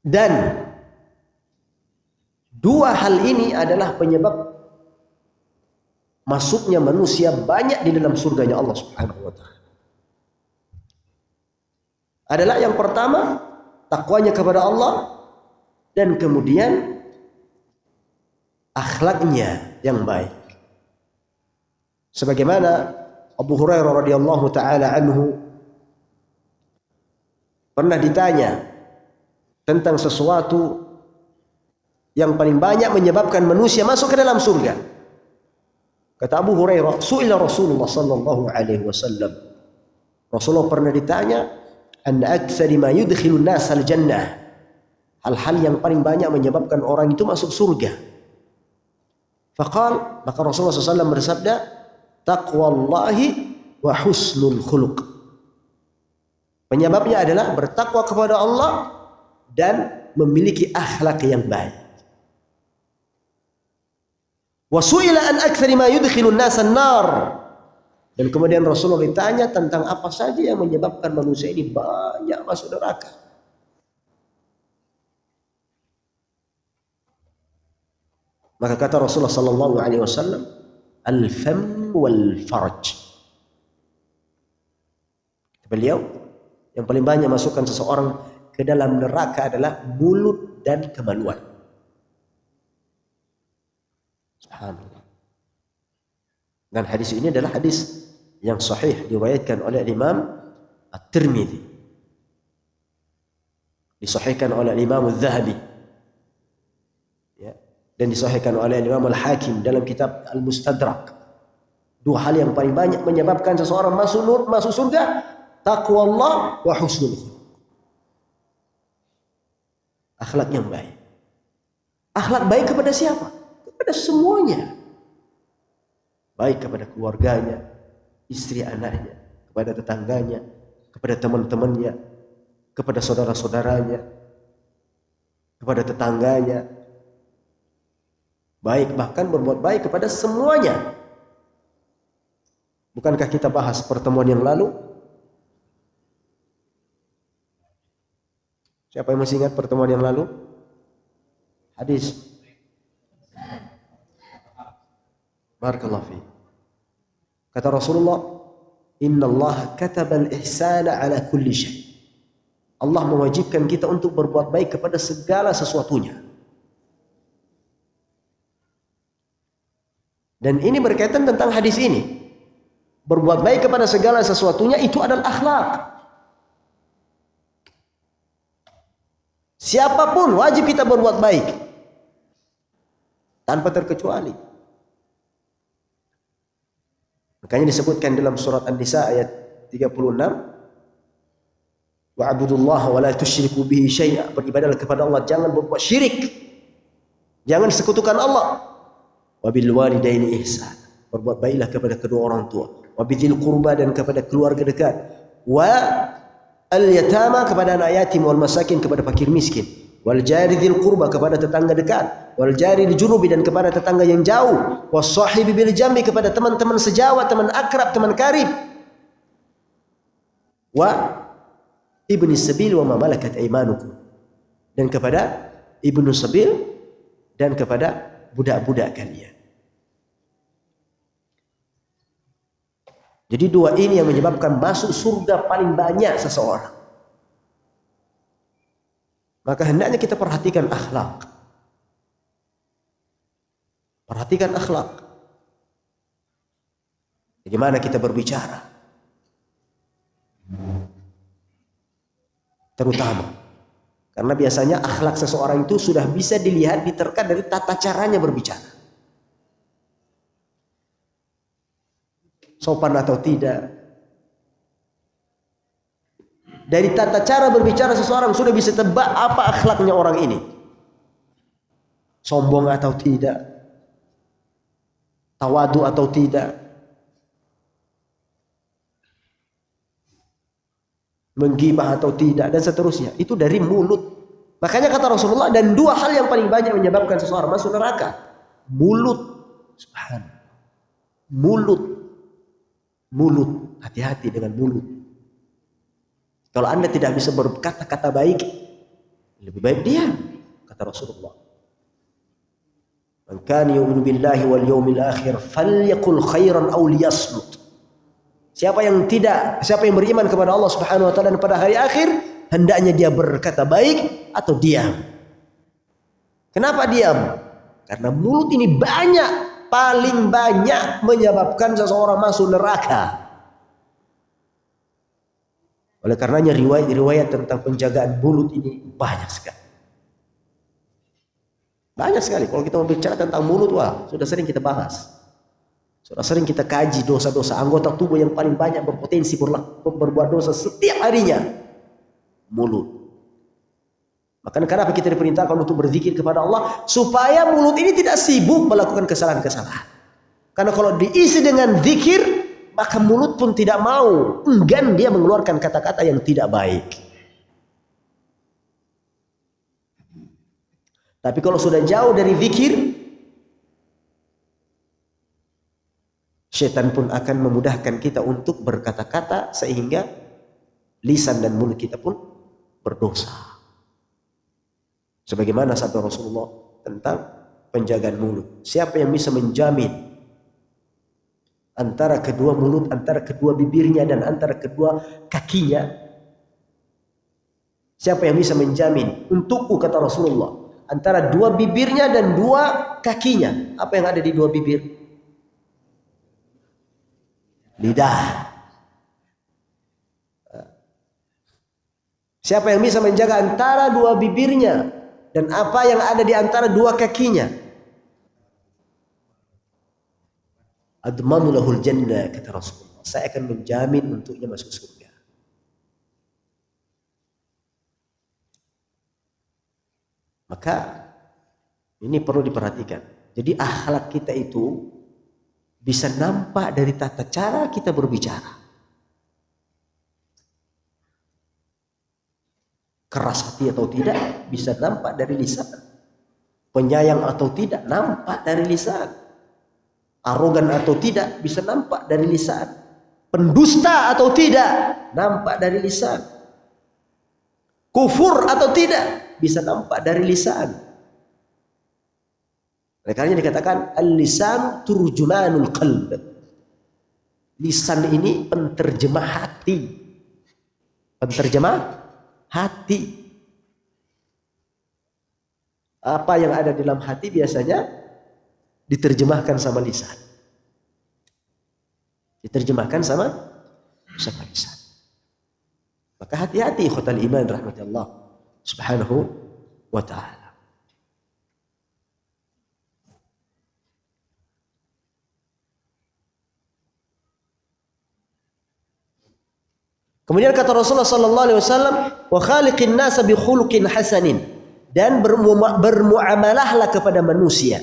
Dan dua hal ini adalah penyebab masuknya manusia banyak di dalam surganya Allah Subhanahu wa taala. Adalah yang pertama, takwanya kepada Allah, dan kemudian akhlaknya yang baik. Sebagaimana Abu Hurairah radhiyallahu taala anhu pernah ditanya tentang sesuatu yang paling banyak menyebabkan manusia masuk ke dalam surga. Kata Abu Hurairah, su'ila Rasulullah sallallahu alaihi wasallam. Rasulullah pernah ditanya, an aktsari ma yudkhilun nas al jannah, hal-hal yang paling banyak menyebabkan orang itu masuk surga. Faqal, maka Rasulullah SAW bersabda, taqwallahi wa husnul khuluq. Penyebabnya adalah bertakwa kepada Allah dan memiliki akhlak yang baik. Wa su'ila an aktsari ma yudkhilun nas an-nar. Dan kemudian Rasulullah ditanya tentang apa saja yang menyebabkan manusia ini banyak masuk neraka. Maka kata Rasulullah sallallahu alaihi wasallam, al-fam wal farj. Beliau, yang paling banyak masukkan seseorang ke dalam neraka adalah mulut dan kemaluan. Subhanallah. Dan hadis ini adalah hadis yang sahih, diriwayatkan oleh Imam At-Tirmidzi, disahihkan oleh Imam Az-Zahabi, ya, dan disahihkan oleh Imam Al-Hakim dalam kitab Al-Mustadrak. Dua hal yang paling banyak menyebabkan seseorang masuk surga, taqwa Allah wa husnul khuluq. Akhlak yang baik. Akhlak baik kepada siapa? Kepada semuanya. Baik kepada keluarganya, istri anaknya, kepada tetangganya, kepada teman-temannya, kepada saudara-saudaranya, kepada tetangganya. Baik, bahkan berbuat baik kepada semuanya. Bukankah kita bahas pertemuan yang lalu? Siapa yang masih ingat pertemuan yang lalu? Hadis. Barakallahu fi. Kata Rasulullah, innallaha katabal ihsana ala kulli syai. Allah mewajibkan kita untuk berbuat baik kepada segala sesuatunya. Dan ini berkaitan tentang hadis ini. Berbuat baik kepada segala sesuatunya itu adalah akhlak. Siapapun wajib kita berbuat baik, tanpa terkecuali. Makanya disebutkan dalam surat An-Nisa ayat 36, wa'budullaha wa la tusyriku bihi syai'a. Beribadahlah kepada Allah, jangan berbuat syirik, jangan sekutukan Allah. Wa bil walidaini ihsan, berbuat baiklah kepada kedua orang tua. Wa bidzil qurba, dan kepada keluarga dekat. Wa al yatama, kepada anak yatim. Wal masakin, kepada fakir miskin. Wal jari dzil qurba, kepada tetangga dekat. Wal jari junubi, dan kepada tetangga yang jauh. Was sahibi bil jambi, kepada teman-teman sejawat, teman akrab, teman karib. Wa ibni sabil wa ma malakat aymanukum, dan kepada ibnu sabil dan kepada budak-budak kalian. Jadi dua ini yang menyebabkan masuk surga paling banyak seseorang. Maka hendaknya kita perhatikan akhlak. Perhatikan akhlak. Bagaimana kita berbicara. Terutama. Karena biasanya akhlak seseorang itu sudah bisa dilihat, diterka dari tata caranya berbicara. Sopan atau tidak. Dari tata cara berbicara seseorang sudah bisa tebak apa akhlaknya orang ini. sombong atau tidak, tawadu atau tidak, menggibah atau tidak, dan seterusnya. Itu dari mulut. Makanya kata Rasulullah, dan dua hal yang paling banyak menyebabkan seseorang masuk neraka: mulut. Subhanallah. Mulut. Hati-hati dengan mulut. Kalau Anda tidak bisa berkata-kata baik, lebih baik diam, kata Rasulullah. Man kana yu'minu billahi wal yawmil akhir falyaqul khairan aw liyasmut. Siapa yang beriman kepada Allah Subhanahu wa taala dan pada hari akhir, hendaknya dia berkata baik atau diam. Kenapa diam? Karena mulut ini paling banyak menyebabkan seseorang masuk neraka. Oleh karenanya riwayat-riwayat tentang penjagaan mulut ini banyak sekali. Banyak sekali. Kalau kita mau bicara tentang mulut, sudah sering kita bahas. Sudah sering kita kaji dosa-dosa anggota tubuh yang paling banyak berpotensi berbuat dosa setiap harinya. Mulut. Makanya kenapa kita diperintahkan untuk berzikir kepada Allah? Supaya mulut ini tidak sibuk melakukan kesalahan-kesalahan. Karena kalau diisi dengan zikir, maka mulut pun tidak mau, enggan dia mengeluarkan kata-kata yang tidak baik. Tapi kalau sudah jauh dari zikir, syaitan pun akan memudahkan kita untuk berkata-kata sehingga lisan dan mulut kita pun berdosa. Sebagaimana sabda Rasulullah tentang penjagaan mulut. Siapa yang bisa menjamin antara kedua mulut, antara kedua bibirnya dan antara kedua kakinya? Siapa yang bisa menjamin untukku, kata Rasulullah, antara dua bibirnya dan dua kakinya? Apa yang ada di dua bibir? Lidah. Siapa yang bisa menjaga antara dua bibirnya dan apa yang ada di antara dua kakinya? Admanu lahul jannah, kata Rasulullah. Saya akan menjamin untuknya masuk surga. Maka ini perlu diperhatikan. Jadi akhlak kita itu bisa nampak dari tata cara kita berbicara. Keras hati atau tidak bisa nampak dari lisan. Penyayang atau tidak nampak dari lisan. Arogan atau tidak bisa nampak dari lisan. Pendusta atau tidak nampak dari lisan. Kufur atau tidak bisa nampak dari lisan. Oleh karena dikatakan al-lisan turjumanul qalb. Lisan ini penterjemah hati. Penterjemah hati. Apa yang ada di dalam hati biasanya diterjemahkan sama lisan. Diterjemahkan sama lisan. Maka hati-hati ikhwatal iman rahmatullah subhanahu wa ta'ala. Kemudian kata Rasulullah sallallahu alaihi wasallam, "Wa khaliqin nasa bi khuluqin hasanin." Dan bermuamalahlah kepada manusia.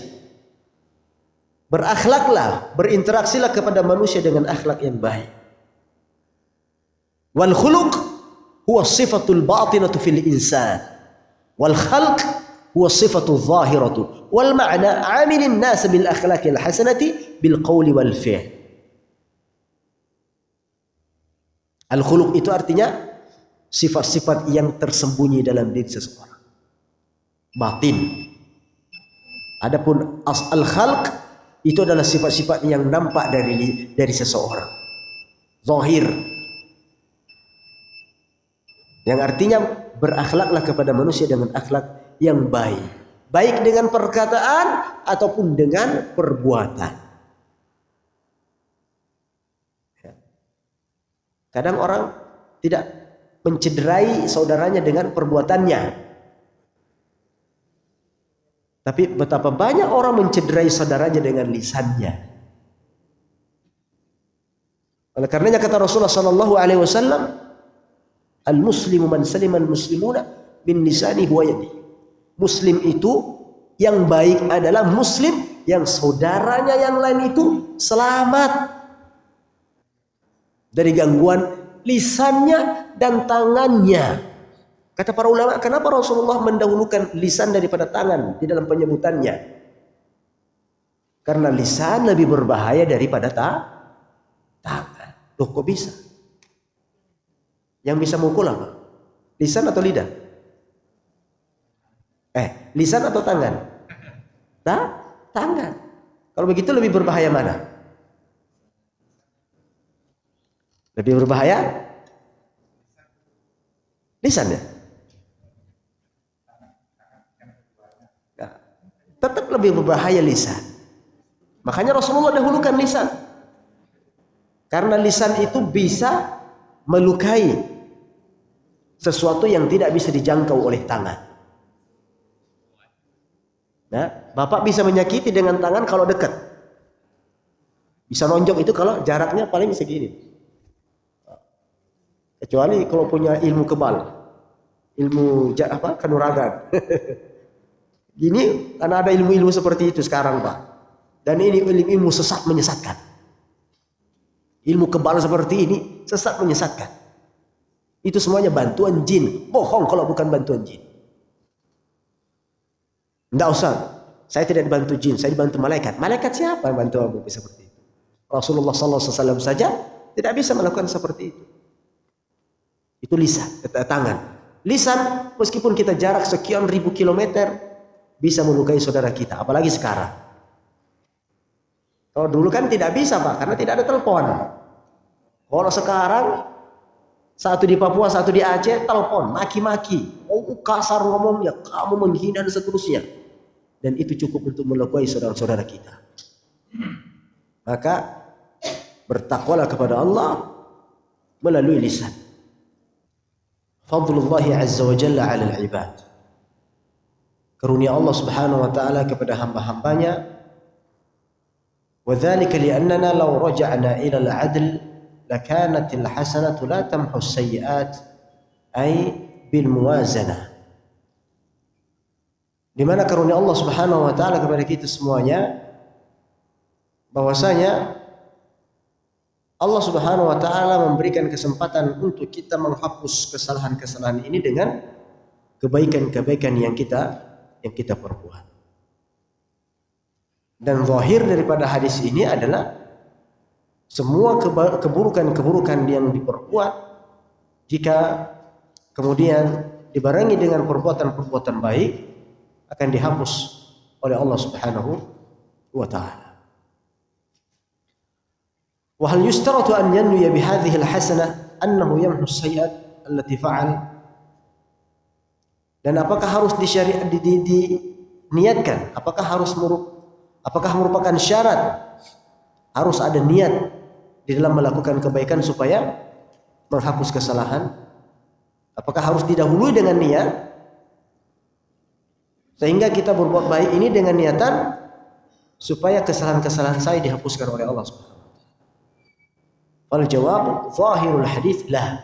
Berakhlaklah, berinteraksilah kepada manusia dengan akhlak yang baik. Wal khuluq huwa sifatul batinatu fil insan. Wal khalq huwa sifatul zahiratu. Wal ma'na 'amilin nas bil akhlaqil hasanati bil qawli wal fi'l. Al-khuluq itu artinya sifat-sifat yang tersembunyi dalam diri seseorang. Batin. Adapun al-khalq itu adalah sifat-sifat yang nampak dari seseorang. Zahir. Yang artinya berakhlaklah kepada manusia dengan akhlak yang baik. Baik dengan perkataan ataupun dengan perbuatan. Kadang orang tidak mencederai saudaranya dengan perbuatannya. Tapi betapa banyak orang mencederai saudaranya dengan lisannya. Oleh karenanya kata Rasulullah sallallahu alaihi wasallam, "Al-muslimu man salima al-muslimuna min lisanihi wa yadihi." Muslim itu Yang baik adalah muslim yang saudaranya yang lain itu selamat dari gangguan lisannya dan tangannya. Kata para ulama, kenapa Rasulullah mendahulukan lisan daripada tangan di dalam penyebutannya? Karena lisan lebih berbahaya daripada tangan. Loh, kok bisa? Yang bisa mukul apa? Lisan atau lidah? Lisan atau tangan? Tangan. Kalau begitu lebih berbahaya mana? Lebih berbahaya lisan ya? Nah, tetap lebih berbahaya lisan. Makanya Rasulullah dahulukan lisan. Karena lisan itu bisa melukai sesuatu yang tidak bisa dijangkau oleh tangan. Nah, Bapak bisa menyakiti dengan tangan kalau dekat. Bisa nonjok itu kalau jaraknya paling segini. Kecuali kalau punya ilmu kebal. Ilmu kanuragan. Gini, karena ada ilmu-ilmu seperti itu sekarang, Pak. Dan ini ilmu sesat menyesatkan. Ilmu kebal seperti ini sesat menyesatkan. Itu semuanya bantuan jin. Bohong kalau bukan bantuan jin. Tidak usah. Saya tidak dibantu jin, saya dibantu malaikat. Malaikat siapa yang bantu Abu seperti itu? Rasulullah SAW saja tidak bisa melakukan seperti itu. Itu lisan, tangan. Lisan, meskipun kita jarak sekian ribu kilometer, bisa melukai saudara kita. Apalagi sekarang. Kalau dulu kan tidak bisa, Pak, karena tidak ada telepon. Kalau sekarang, satu di Papua, satu di Aceh, telepon, maki-maki. Oh, kasar ngomongnya, kamu menghina dan seterusnya. Dan itu cukup untuk melukai saudara-saudara kita. Maka bertakwalah kepada Allah melalui lisan. Fadlullahi azza wa jalla 'ala al-'ibad. Karunia Allah Subhanahu wa taala kepada hamba-hambanya. Wa dzalika li'annana law raja'na ila al-'adl lakanat al-hasanatu la tamhu as-sayyi'at ay bil muwazanah. Di mana karunia Allah Subhanahu wa taala kepada kita semuanya, bahwasanya Allah Subhanahu wa taala memberikan kesempatan untuk kita menghapus kesalahan-kesalahan ini dengan kebaikan-kebaikan yang kita perbuat. Dan zahir daripada hadis ini adalah semua keburukan-keburukan yang diperbuat, jika kemudian dibarengi dengan perbuatan-perbuatan baik, akan dihapus oleh Allah Subhanahu wa taala. Wa hal yustaratu an yanwiya bi hadhihi al-hasanah annahu yamhu as-sayyi'at allati fa'al? Dan apakah harus diniatkan? Apakah merupakan syarat harus ada niat di dalam melakukan kebaikan supaya menghapus kesalahan? Apakah harus didahului dengan niat? Sehingga kita berbuat baik ini dengan niatan supaya kesalahan-kesalahan saya dihapuskan oleh Allah Subhanahu wa taala. Wal jawab zahirul hadits la.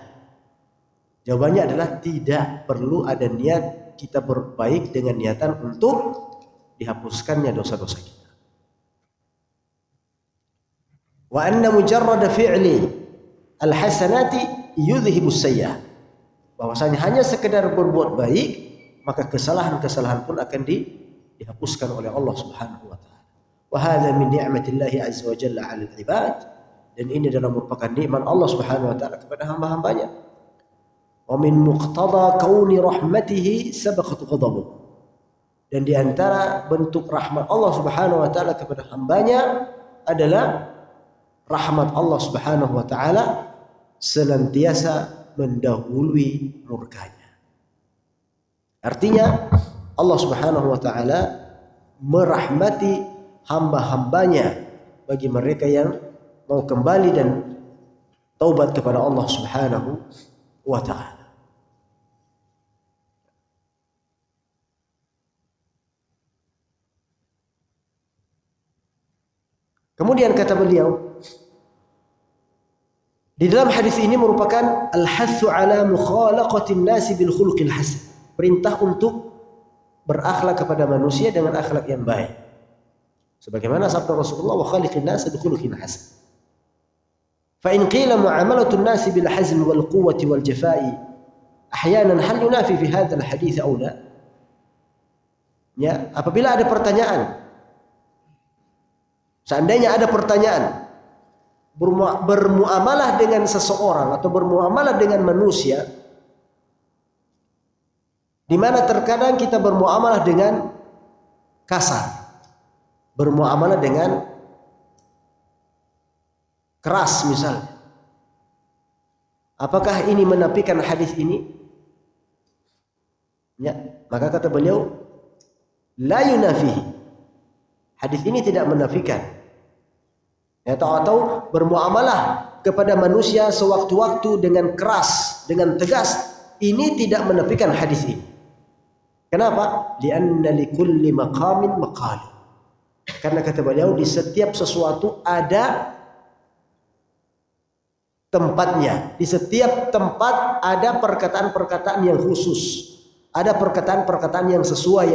Jawabannya adalah tidak perlu ada niat kita berbaik dengan niatan untuk dihapuskannya dosa-dosa kita. Wa anna mujarrad fi'li al-hasanati yudhhibus sayyi'ah. Bahwasanya hanya sekedar berbuat baik, maka kesalahan-kesalahan pun akan dihapuskan oleh Allah Subhanahu wa taala. Wa hadza min ni'matillahi azza wa jalla 'alal 'ibad. Dan ini adalah merupakan nikmat Allah Subhanahu wa taala kepada hamba-hambanya. Wa min muqtada kauni rahmatihi sabaqat ghadabuh. Dan di antara bentuk rahmat Allah Subhanahu wa taala kepada hambanya adalah rahmat Allah Subhanahu wa taala senantiasa mendahului murkanya. Artinya Allah Subhanahu wa taala merahmati hamba-hambanya bagi mereka yang mau kembali dan taubat kepada Allah Subhanahu wa taala. Kemudian kata beliau, di dalam hadis ini merupakan al-hathu ala mukhalaqatin nasi bil khuluqil hasan. Perintah untuk berakhlak kepada manusia dengan akhlak yang baik. Sebagaimana sabda Rasulullah, wa khaliqin nas bi khuluqin hasan. Fa in qila mu'amalatu an-nas bil hazm wal quwwati wal jafa'i ahyanan hal yunafi fi hadha al hadits aw la? Ya, apabila ada pertanyaan, seandainya ada pertanyaan, bermuamalah dengan seseorang atau bermuamalah dengan manusia, di mana terkadang kita bermuamalah dengan kasar, bermuamalah dengan keras misalnya. Apakah ini menafikan hadis ini? Ya, maka kata beliau, la yunafihi. Hadis ini tidak menafikan. Ya, atau bermuamalah kepada manusia sewaktu-waktu dengan keras, dengan tegas, ini tidak menafikan hadis ini. Kenapa? Lianna likulli maqamin maqal. Karena kata beliau, di setiap sesuatu ada tempatnya. Di setiap tempat ada perkataan-perkataan yang khusus. Ada perkataan-perkataan yang sesuai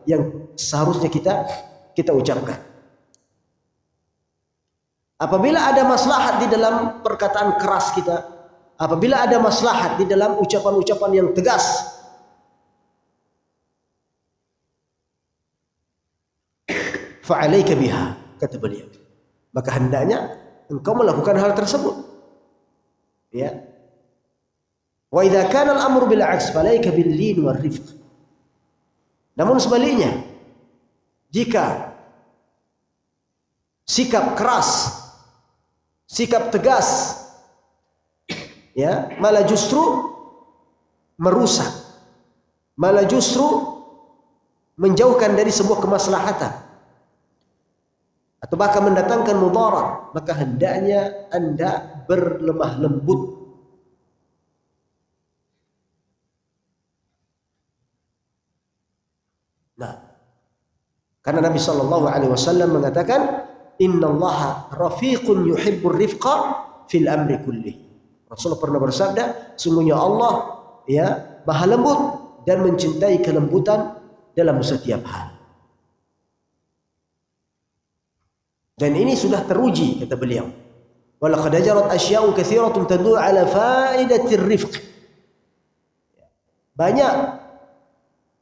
yang seharusnya kita ucapkan. Apabila ada maslahat di dalam perkataan keras kita, apabila ada maslahat di dalam ucapan-ucapan yang tegas, fa'alaika biha, kata beliau, maka hendaknya engkau melakukan hal tersebut. Ya. Wa idza kana al-amru bil 'aks falaika bil lin war rifq. Namun sebaliknya, jika sikap keras, sikap tegas, ya, malah justru merusak, malah justru menjauhkan dari sebuah kemaslahatan, atau bahkan mendatangkan mudarat, maka hendaknya Anda berlemah lembut. Nah, karena Nabi sallallahu alaihi wasallam mengatakan, innallaha rafiqun yuhibbur rifqa fil amri kulli. Rasulullah pernah bersabda, sungguhnya Allah, ya, maha lembut dan mencintai kelembutan dalam setiap hal. Dan ini sudah teruji, kata beliau. Walaqad jarat asya'un katsiratun tadullu ala faidatir rifq. Banyak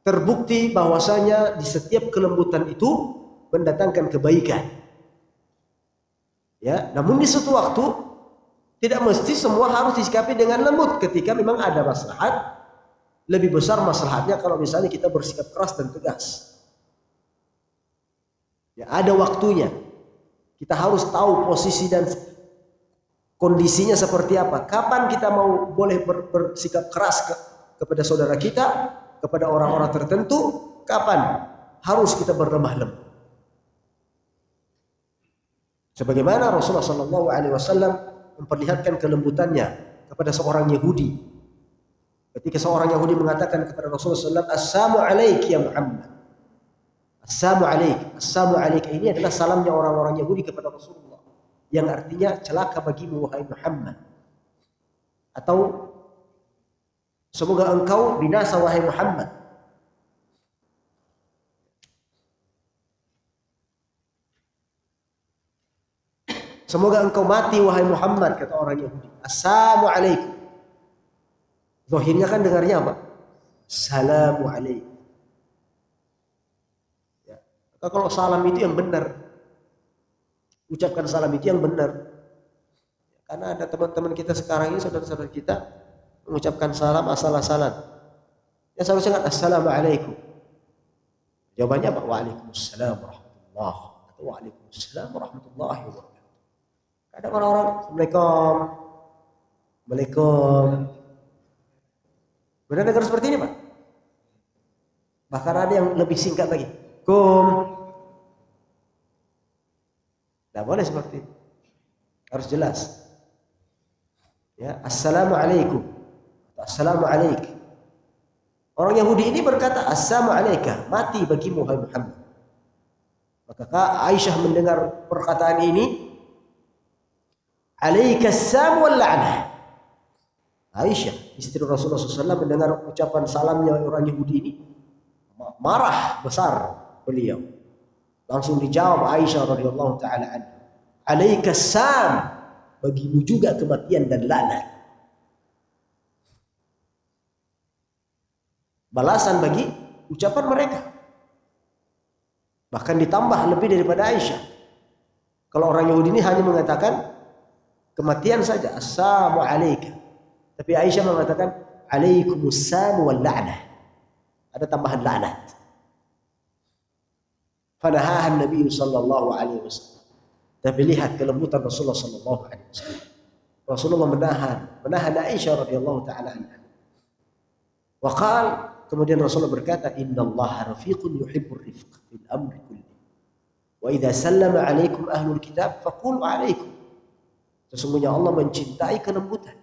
terbukti bahwasanya di setiap kelembutan itu mendatangkan kebaikan. Ya, namun di suatu waktu tidak mesti semua harus disikapi dengan lembut. Ketika memang ada maslahat, lebih besar maslahatnya kalau misalnya kita bersikap keras dan tegas. Ya, ada waktunya. Kita harus tahu posisi dan kondisinya seperti apa. Kapan kita mau boleh bersikap keras kepada saudara kita, kepada orang-orang tertentu, kapan harus kita berlemah lembut. Sebagaimana Rasulullah sallallahu alaihi wasallam memperlihatkan kelembutannya kepada seorang Yahudi. Ketika seorang Yahudi mengatakan kepada Rasulullah sallallahu alaihi wasallam, "Assalamu alayk ya Muhammad." Assalamu alayk. Assalamu alayk ini adalah salamnya orang-orang Yahudi kepada Rasulullah, yang artinya celaka bagimu wahai Muhammad, atau semoga engkau binasa wahai Muhammad. Semoga engkau mati wahai Muhammad, kata orang Yahudi. Assalamu alaikum. Zahirnya kan dengarnya apa? Assalamu alaikum. Ya. Kalau salam itu yang benar, ucapkan salam itu yang benar. Karena ada teman-teman kita sekarang ini, saudara-saudara kita, mengucapkan salam asal-asalan. Ya seharusnya kan assalamualaikum. Jawabannya apa? Waalaikumsalam warahmatullahi atau waalaikumsalam warahmatullahi wabarakatuh. Kadang orang-orang Assalamualaikum, Waalaikum. Benar dengar seperti ini, Pak? Bahkan ada yang lebih singkat lagi. Kum. Tidak boleh seperti itu. Harus jelas. Ya, assalamualaikum. Assalamualaikum. Orang Yahudi ini berkata, assalamu alayka, mati bagimu hai Muhammad. Maka Aisyah mendengar perkataan ini, alaikassalam wal la'nah. Aisyah, istri Rasulullah SAW, mendengar ucapan salamnya orang Yahudi ini, marah besar beliau. Langsung dijawab Aisyah radhiyallahu taala anha, "Alaika sam, bagimu juga kematian dan laknat." Balasan bagi ucapan mereka. Bahkan ditambah lebih daripada Aisyah. Kalau orang Yahudi ini hanya mengatakan kematian saja, assalamu alaika. Tapi Aisyah mengatakan alaikumussalam wal la'nah. Ada tambahan laknat. Fanahaha Nabi sallallahu alaihi wasallam. Tapi lihat kelembutan Rasulullah sallallahu alaihi wasallam. Rasulullah menahan Aisyah radhiyallahu taala anha. Wa qala, kemudian Rasulullah berkata, innallaha rafiqun yuhibbur rifq fil amri kulli. Wa idza sallama alaikum ahlul kitab faqulu alaikum. Sesungguhnya Allah mencintai kelembutan.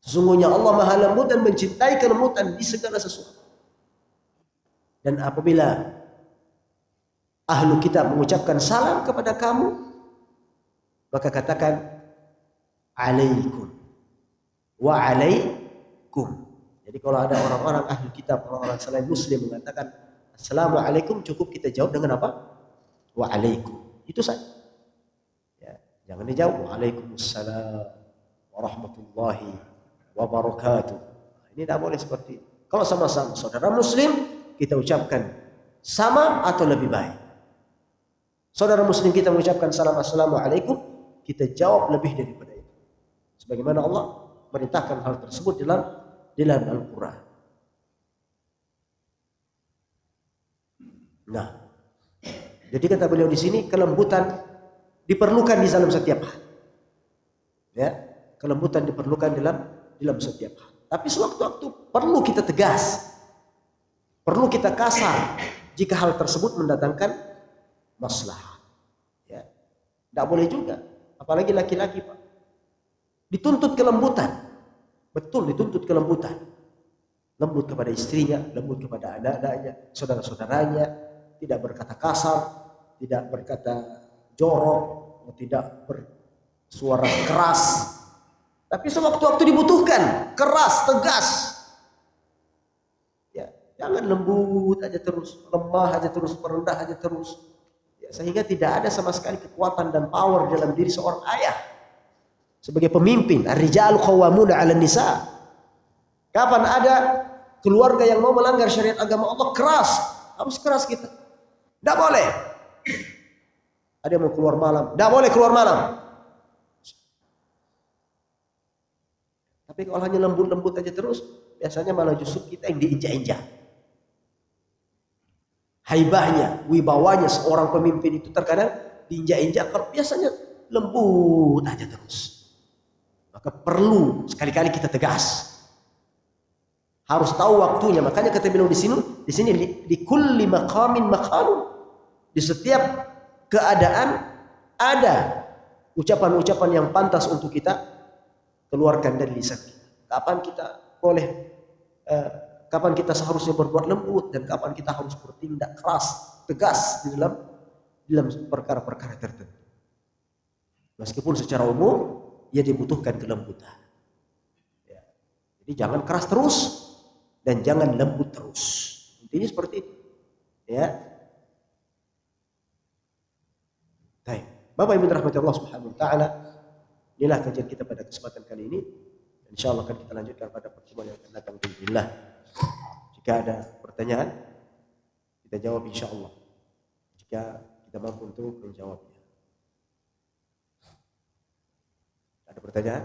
Sesungguhnya Allah Maha lembut dan mencintai kelembutan di segala sesuatu. Dan apabila ahlu kitab mengucapkan salam kepada kamu, maka katakan alaikum wa alaikum. Jadi kalau ada orang-orang ahlu kitab, orang-orang selain muslim mengatakan assalamualaikum, cukup kita jawab dengan apa? Wa alaikum. Itu saja. Ya, jangan dijawab waalaikumsalam warahmatullahi wabarakatuh. Ini tidak boleh seperti itu. Kalau sama-sama saudara muslim, kita ucapkan sama atau lebih baik. Saudara muslim kita mengucapkan salam assalamualaikum, kita jawab lebih daripada itu. Sebagaimana Allah merintahkan hal tersebut dalam Al-Quran. Nah, jadi kata beliau di sini, kelembutan diperlukan di dalam setiap hal. Ya, kelembutan diperlukan dalam setiap hal. Tapi sewaktu-waktu perlu kita tegas, perlu kita kasar jika hal tersebut mendatangkan maslahat. Ya, tidak boleh juga, apalagi laki-laki Pak. Dituntut kelembutan, betul dituntut kelembutan. Lembut kepada istrinya, lembut kepada anak-anaknya, saudara-saudaranya, tidak berkata kasar, tidak berkata jorok, tidak bersuara keras. Tapi sewaktu-waktu dibutuhkan, keras, tegas. Ya, jangan lembut aja terus, lemah aja terus, merendah aja terus. Ya, sehingga tidak ada sama sekali kekuatan dan power dalam diri seorang ayah. Sebagai pemimpin, ar-rijalu qawwamuna 'alan nisa. Kapan ada keluarga yang mau melanggar syariat agama Allah, keras, harus keras kita. Tidak boleh. Ada yang mau keluar malam, tidak boleh keluar malam. Tapi kalau hanya lembut-lembut aja terus, biasanya malah justru kita yang diinjak-injak. Haibahnya, wibawanya seorang pemimpin itu terkadang diinjak-injak, kalau biasanya lembut aja terus. Maka perlu sekali-kali kita tegas. Harus tahu waktunya. Makanya kata beliau di sini di kulli maqamin maqalun. Di setiap keadaan ada ucapan-ucapan yang pantas untuk kita keluarkan dari lisan kita. Kapan kita boleh, kapan kita seharusnya berbuat lembut dan kapan kita harus bertindak keras, tegas di dalam perkara-perkara tertentu. Meskipun secara umum ia dibutuhkan kelembutan. Ya. Jadi jangan keras terus dan jangan lembut terus. Intinya seperti itu. Ya. Baik. Bapak Ibu rahmati Allah Subhanahu wa taala, inilah kajian kita pada kesempatan kali ini. Insyaallah akan kita lanjutkan pada pertemuan yang akan datang bismillah. Jika ada pertanyaan, kita jawab insyaallah. Jika kita mampu untuk menjawabnya. Ada pertanyaan?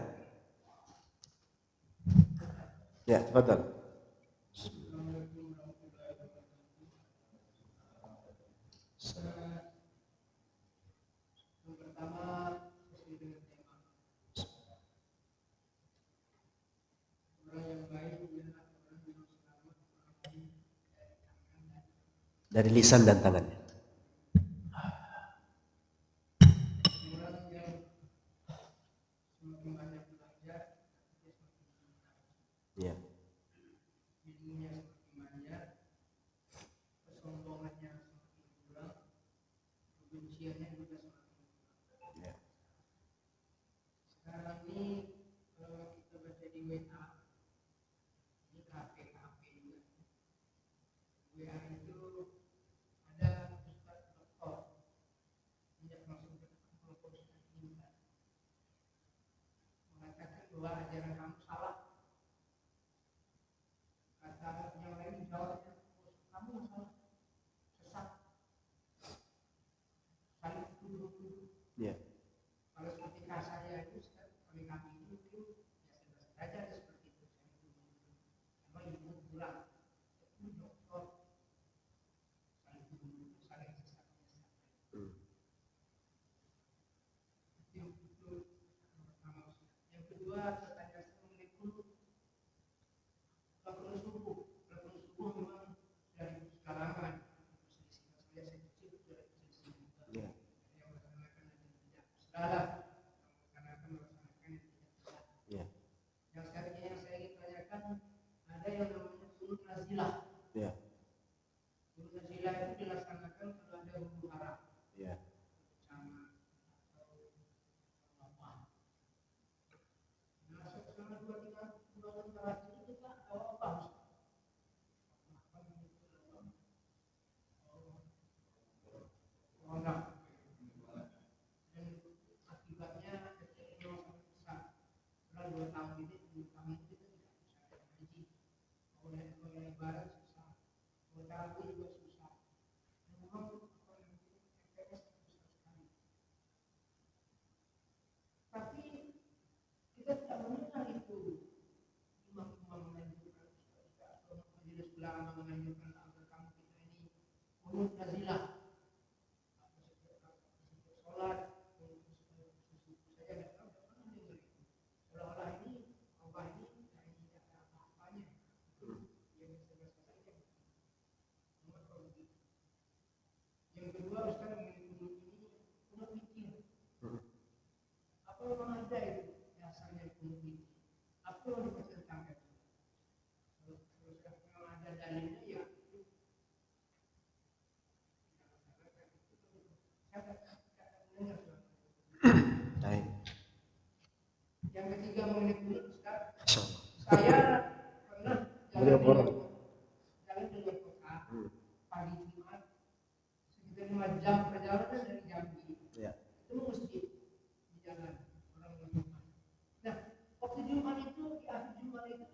Ya, tafadhal. Dari lisan dan tangannya. Ya. Ya.
Sekarang ini kalau kita baca di WA, ini KPK bahwa ajaran kamu salah. Kata yang lain jawabnya, kamu nggak salah, sesat. Saling tuduh-tuduh.
Ya.
Kalau ketika saya itu kami itu ya saja ada seperti itu. Kalau ibu pulang, itu dokter saling tuduh, saling sesat. Itu pertama. Yang kedua, pertanyaan mengenai kulit. Kalau subuh memang dari kalangan saya kecil sudah selisih. Yang melaksanakan dan tidak salah, melaksanakan yang tidak bisa. Yang saya ingin tanyakan, ada yang namanya kunut nazilah. Kunut nazilah itu dilaksanakan kalau ada huru hara. Sama atau apa. Nah, selama 2-3 bulan terakhir itu kita apa? Enggak. Dan akibatnya kecil besar. Setelah 2 tahun ini, 2 tahun itu kita tidak bisa haji. Oleh barat susah. Mau tahu juga susah. Memang MPS susah sekali. Tapi kita tidak mengenal itu. Imam-imam menganjurkan, atau majelis ulama menganjurkan agar kamu kita ini kunut nazilah. Yang kedua, Ustaz mengenai kunut ini, kunut mikir. Apa memang ada itu dasarnya kunut mikir? Apa yang dipertentangkan? Kalau memang ada dalilnya, ya yang ketiga mengenai kunut, Ustaz, saya pernah jalan dari kota pagi Jumat sekitar 5 jam perjalanan dari Jambi. Itu masjid di jalan orang Jumat. Nah, waktu Jumat itu di akhir Jumat itu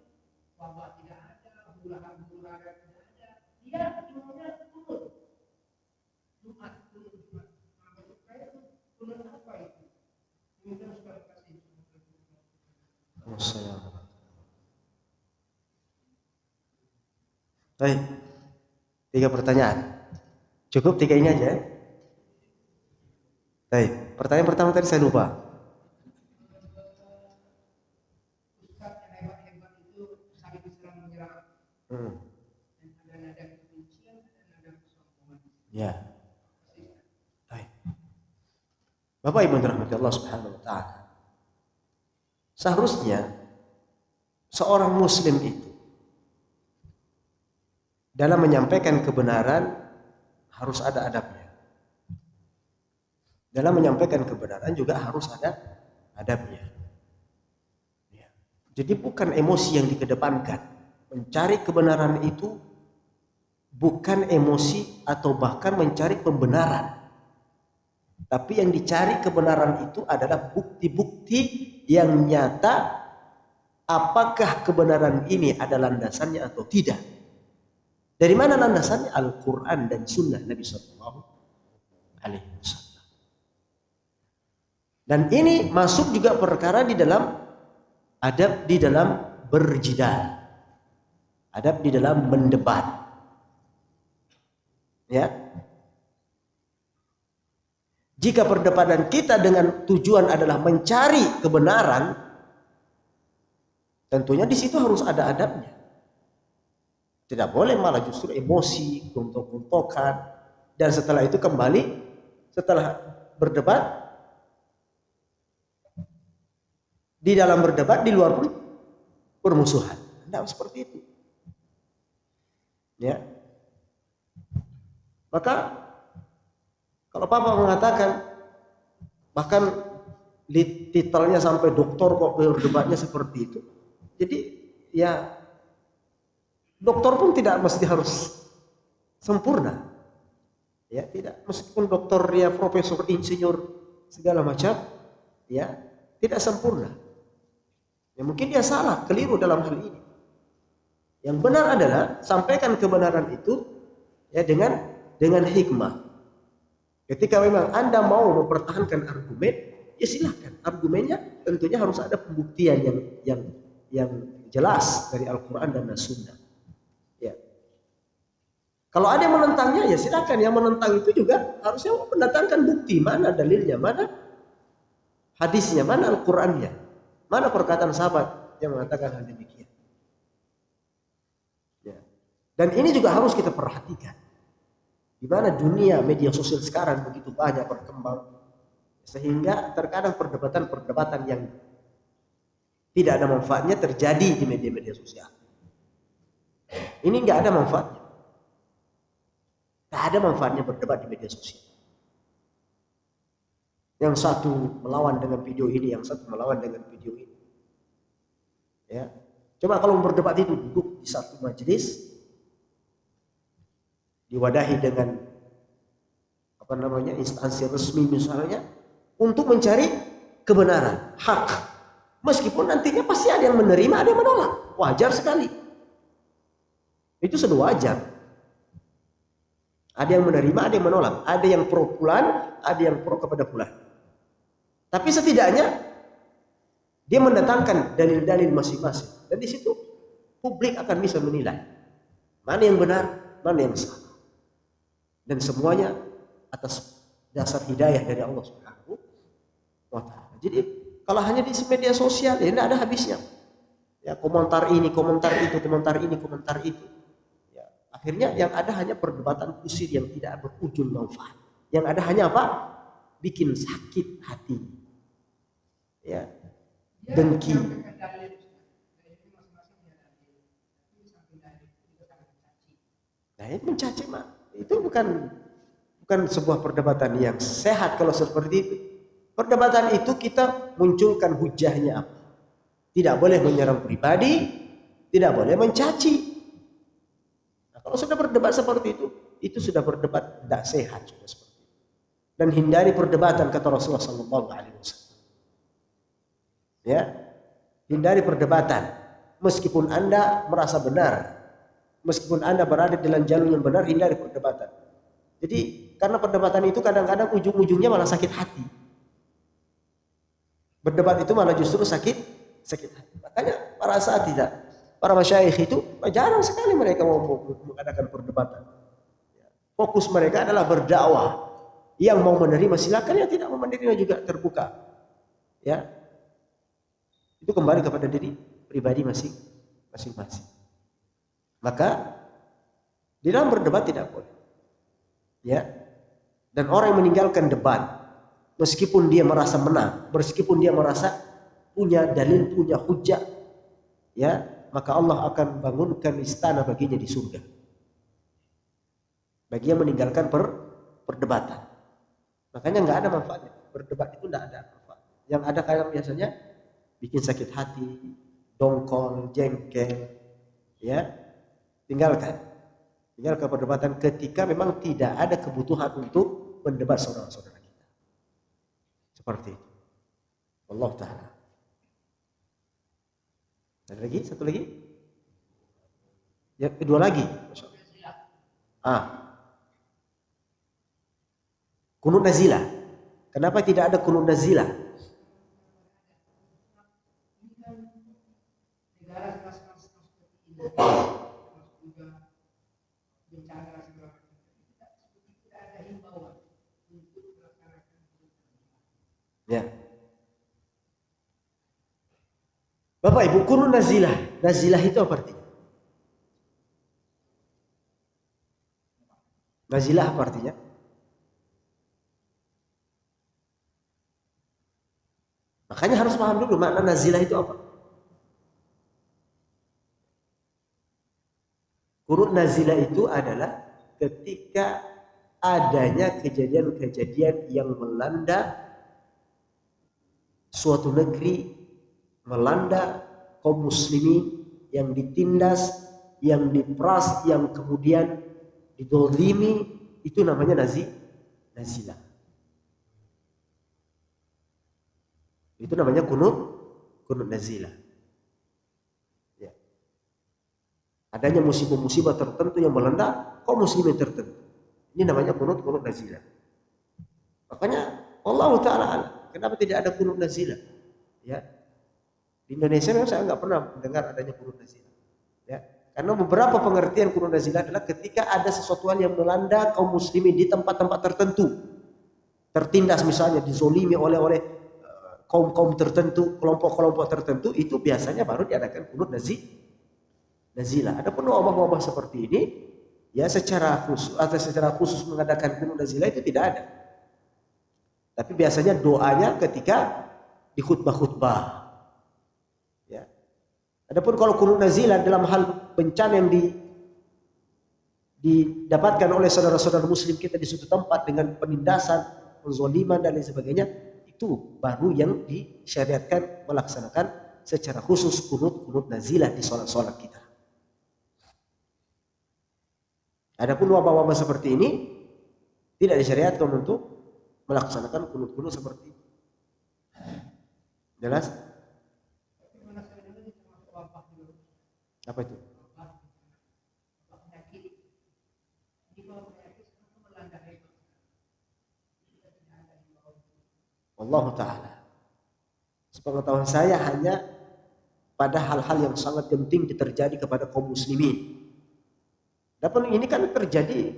wabah tidak ada, huru-hara tidak ada. Dia imamnya kunut Jumat. Nah, maksud saya kunut apa itu? Mungkin Ustaz kasih.
Baik, 3 pertanyaan. Cukup 3 ini aja. Baik, pertanyaan pertama tadi saya lupa.
Ustaz yang hebat-hebat itu saling serang menyerang. Dan ada nada kebencian, ada nada kesombongan.
Ya. Baik. Bapak Ibu dirahmati Allah Subhanahu wa taala. Seharusnya seorang muslim itu dalam menyampaikan kebenaran harus ada adabnya. Dalam menyampaikan kebenaran juga harus ada adabnya. Ya. Jadi bukan emosi yang dikedepankan. Mencari kebenaran itu bukan emosi atau bahkan mencari pembenaran. Tapi yang dicari kebenaran itu adalah bukti-bukti yang nyata, apakah kebenaran ini ada landasannya atau tidak. Dari mana landasannya? Al-Quran dan Sunnah Nabi Sallallahu Alaihi Wasallam. Dan ini masuk juga perkara di dalam adab di dalam berjidal, adab di dalam mendebat. Ya. Jika perdebatan kita dengan tujuan adalah mencari kebenaran, tentunya di situ harus ada adabnya. Tidak boleh malah justru emosi, gontok-gontokan, dan setelah itu kembali setelah berdebat, di dalam berdebat di luar pun permusuhan. Tidak seperti itu. Ya. Maka kalau Papa mengatakan bahkan titelnya sampai doktor kok berdebatnya seperti itu. Jadi ya doktor pun tidak mesti harus sempurna. Ya, tidak meskipun doktor ya profesor, insinyur segala macam, ya, tidak sempurna. mungkin dia salah, keliru dalam hal ini. Yang benar adalah sampaikan kebenaran itu ya dengan hikmah. Ketika memang Anda mau mempertahankan argumen, ya silahkan. Argumennya tentunya harus ada pembuktian yang jelas dari Al-Quran dan As-Sunnah. Ya. Kalau ada yang menentangnya, ya silakan. Yang menentang itu juga harusnya mendatangkan bukti, mana dalilnya, mana hadisnya, mana Al-Qurannya, mana perkataan sahabat yang mengatakan hal demikian. Ya. Dan ini juga harus kita perhatikan. Di mana dunia media sosial sekarang begitu banyak berkembang, sehingga terkadang perdebatan-perdebatan yang tidak ada manfaatnya terjadi di media-media sosial. Ini nggak ada manfaatnya. Nggak ada manfaatnya berdebat di media sosial. Yang satu melawan dengan video ini, yang satu melawan dengan video ini. Ya, coba kalau berdebat itu duduk di satu majelis, diwadahi dengan instansi resmi misalnya, untuk mencari kebenaran, hak. Meskipun nantinya pasti ada yang menerima, ada yang menolak. Wajar sekali. Itu sudah wajar. Ada yang menerima, ada yang menolak. Ada yang pro fulan, ada yang pro kepada fulan. Tapi setidaknya dia mendatangkan dalil-dalil masing-masing. Dan di situ publik akan bisa menilai mana yang benar, mana yang salah. Dan semuanya atas dasar hidayah dari Allah Subhanahu wa Ta'ala. Jadi kalau hanya di media sosial ya tidak ada habisnya. Ya, komentar ini, komentar itu, komentar ini, komentar itu. Ya, akhirnya yang ada hanya perdebatan kusir yang tidak berujung manfaat. Yang ada hanya apa? Bikin sakit hati. Ya, dengki. Nah, itu mencaci mah. Itu bukan sebuah perdebatan yang sehat kalau seperti itu. Perdebatan itu kita munculkan hujahnya apa. Tidak boleh menyerang pribadi, tidak boleh mencaci. Nah, kalau sudah berdebat seperti itu sudah berdebat tidak sehat sudah seperti itu. Dan hindari perdebatan kata Rasulullah SAW. Ya, hindari perdebatan. Meskipun Anda merasa benar, meskipun Anda berada dalam jalur yang benar, hindari perdebatan. Jadi karena perdebatan itu kadang-kadang ujung-ujungnya malah sakit hati. Berdebat itu malah justru sakit hati. Makanya para masyayikh itu jarang sekali mereka mau mengadakan perdebatan. Fokus mereka adalah berdakwah. Yang mau menerima silakan, yang tidak mau menerima juga terbuka. Ya, itu kembali kepada diri pribadi masing-masing. Maka di dalam berdebat tidak boleh. Ya. Dan orang yang meninggalkan debat, meskipun dia merasa menang, meskipun dia merasa punya dalil, punya hujah, ya, maka Allah akan bangunkan istana baginya di surga. Bagi yang meninggalkan perdebatan. Makanya nggak ada manfaatnya. Berdebat itu nggak ada manfaat. Yang ada kayak biasanya bikin sakit hati, dongkol, jengkel, ya, tinggalkan perdebatan ketika memang tidak ada kebutuhan untuk mendebat saudara-saudara kita. Seperti itu. Allah Ta'ala. Ada lagi? Satu lagi? Ya, kedua lagi. Kunut nazilah. Kenapa tidak ada kunut nazilah? Ya. Bapak Ibu, kunut nazilah. Nazilah itu apa artinya? Nazilah apa artinya? Makanya harus paham dulu makna nazilah itu apa. Kunut nazilah itu adalah ketika adanya kejadian-kejadian yang melanda suatu negeri, melanda kaum muslimin yang ditindas, yang diperas, yang kemudian didolimi, itu namanya nazilah. Itu namanya kunut nazilah. Adanya musibah-musibah tertentu yang melanda kaum muslimin tertentu. Ini namanya kunut nazilah. Makanya Allah Ta'ala alam, kenapa tidak ada kunut nazilah? Ya, di Indonesia memang saya nggak pernah mendengar adanya kunut nazilah. Ya, karena beberapa pengertian kunut nazilah adalah ketika ada sesuatu yang melanda kaum muslimin di tempat-tempat tertentu, tertindas misalnya, dizolimi oleh kaum tertentu, kelompok-kelompok tertentu, itu biasanya baru diadakan kunut nazilah. Adapun wabah-wabah seperti ini, ya secara khusus mengadakan kunut nazilah itu tidak ada. Tapi biasanya doanya ketika di khutbah-khutbah. Ya. Adapun kalau kunut nazilah dalam hal bencana yang didapatkan oleh saudara-saudara muslim kita di suatu tempat dengan penindasan, penzoliman dan lain sebagainya, itu baru yang disyariatkan melaksanakan secara khusus kunut nazilah di sholat-sholat kita. Adapun wabah-wabah seperti ini tidak disyariatkan untuk melaksanakan kunut seperti itu. Jelas? Apa itu? Allah Ta'ala. Sepengetahuan saya hanya pada hal-hal yang sangat penting terjadi kepada kaum muslimin. Adapun ini kan terjadi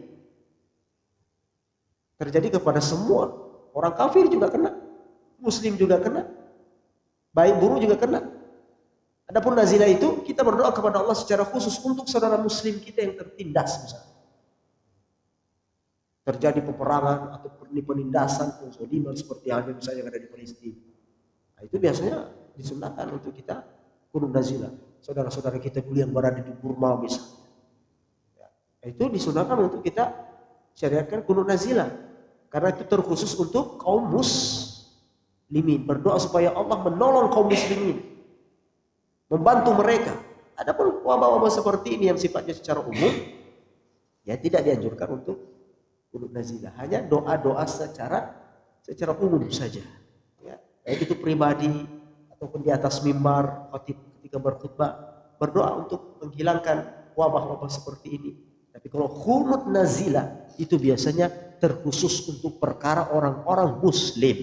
kepada semua. Orang kafir juga kena, muslim juga kena, baik buruk juga kena. Adapun nazilah itu kita berdoa kepada Allah secara khusus untuk saudara muslim kita yang tertindas misalnya. Terjadi peperangan atau penindasan, penzoliman seperti halnya misalnya yang ada di Palestina. Nah, itu biasanya disunahkan untuk kita kunut nazilah. Saudara-saudara kita dulu yang berada di Burma misalnya. Itu disunahkan untuk kita syariatkan kunut nazilah. Karena itu terkhusus untuk kaum muslimin. Berdoa supaya Allah menolong kaum muslimin, membantu mereka. Adapun wabah-wabah seperti ini yang sifatnya secara umum, ya tidak dianjurkan untuk kunut nazilah. Hanya doa-doa secara umum saja. Ya, baik itu pribadi ataupun di atas mimbar ketika berkhutbah, berdoa untuk menghilangkan wabah-wabah seperti ini. Tapi kalau kunut nazilah itu biasanya terkhusus untuk perkara orang-orang muslim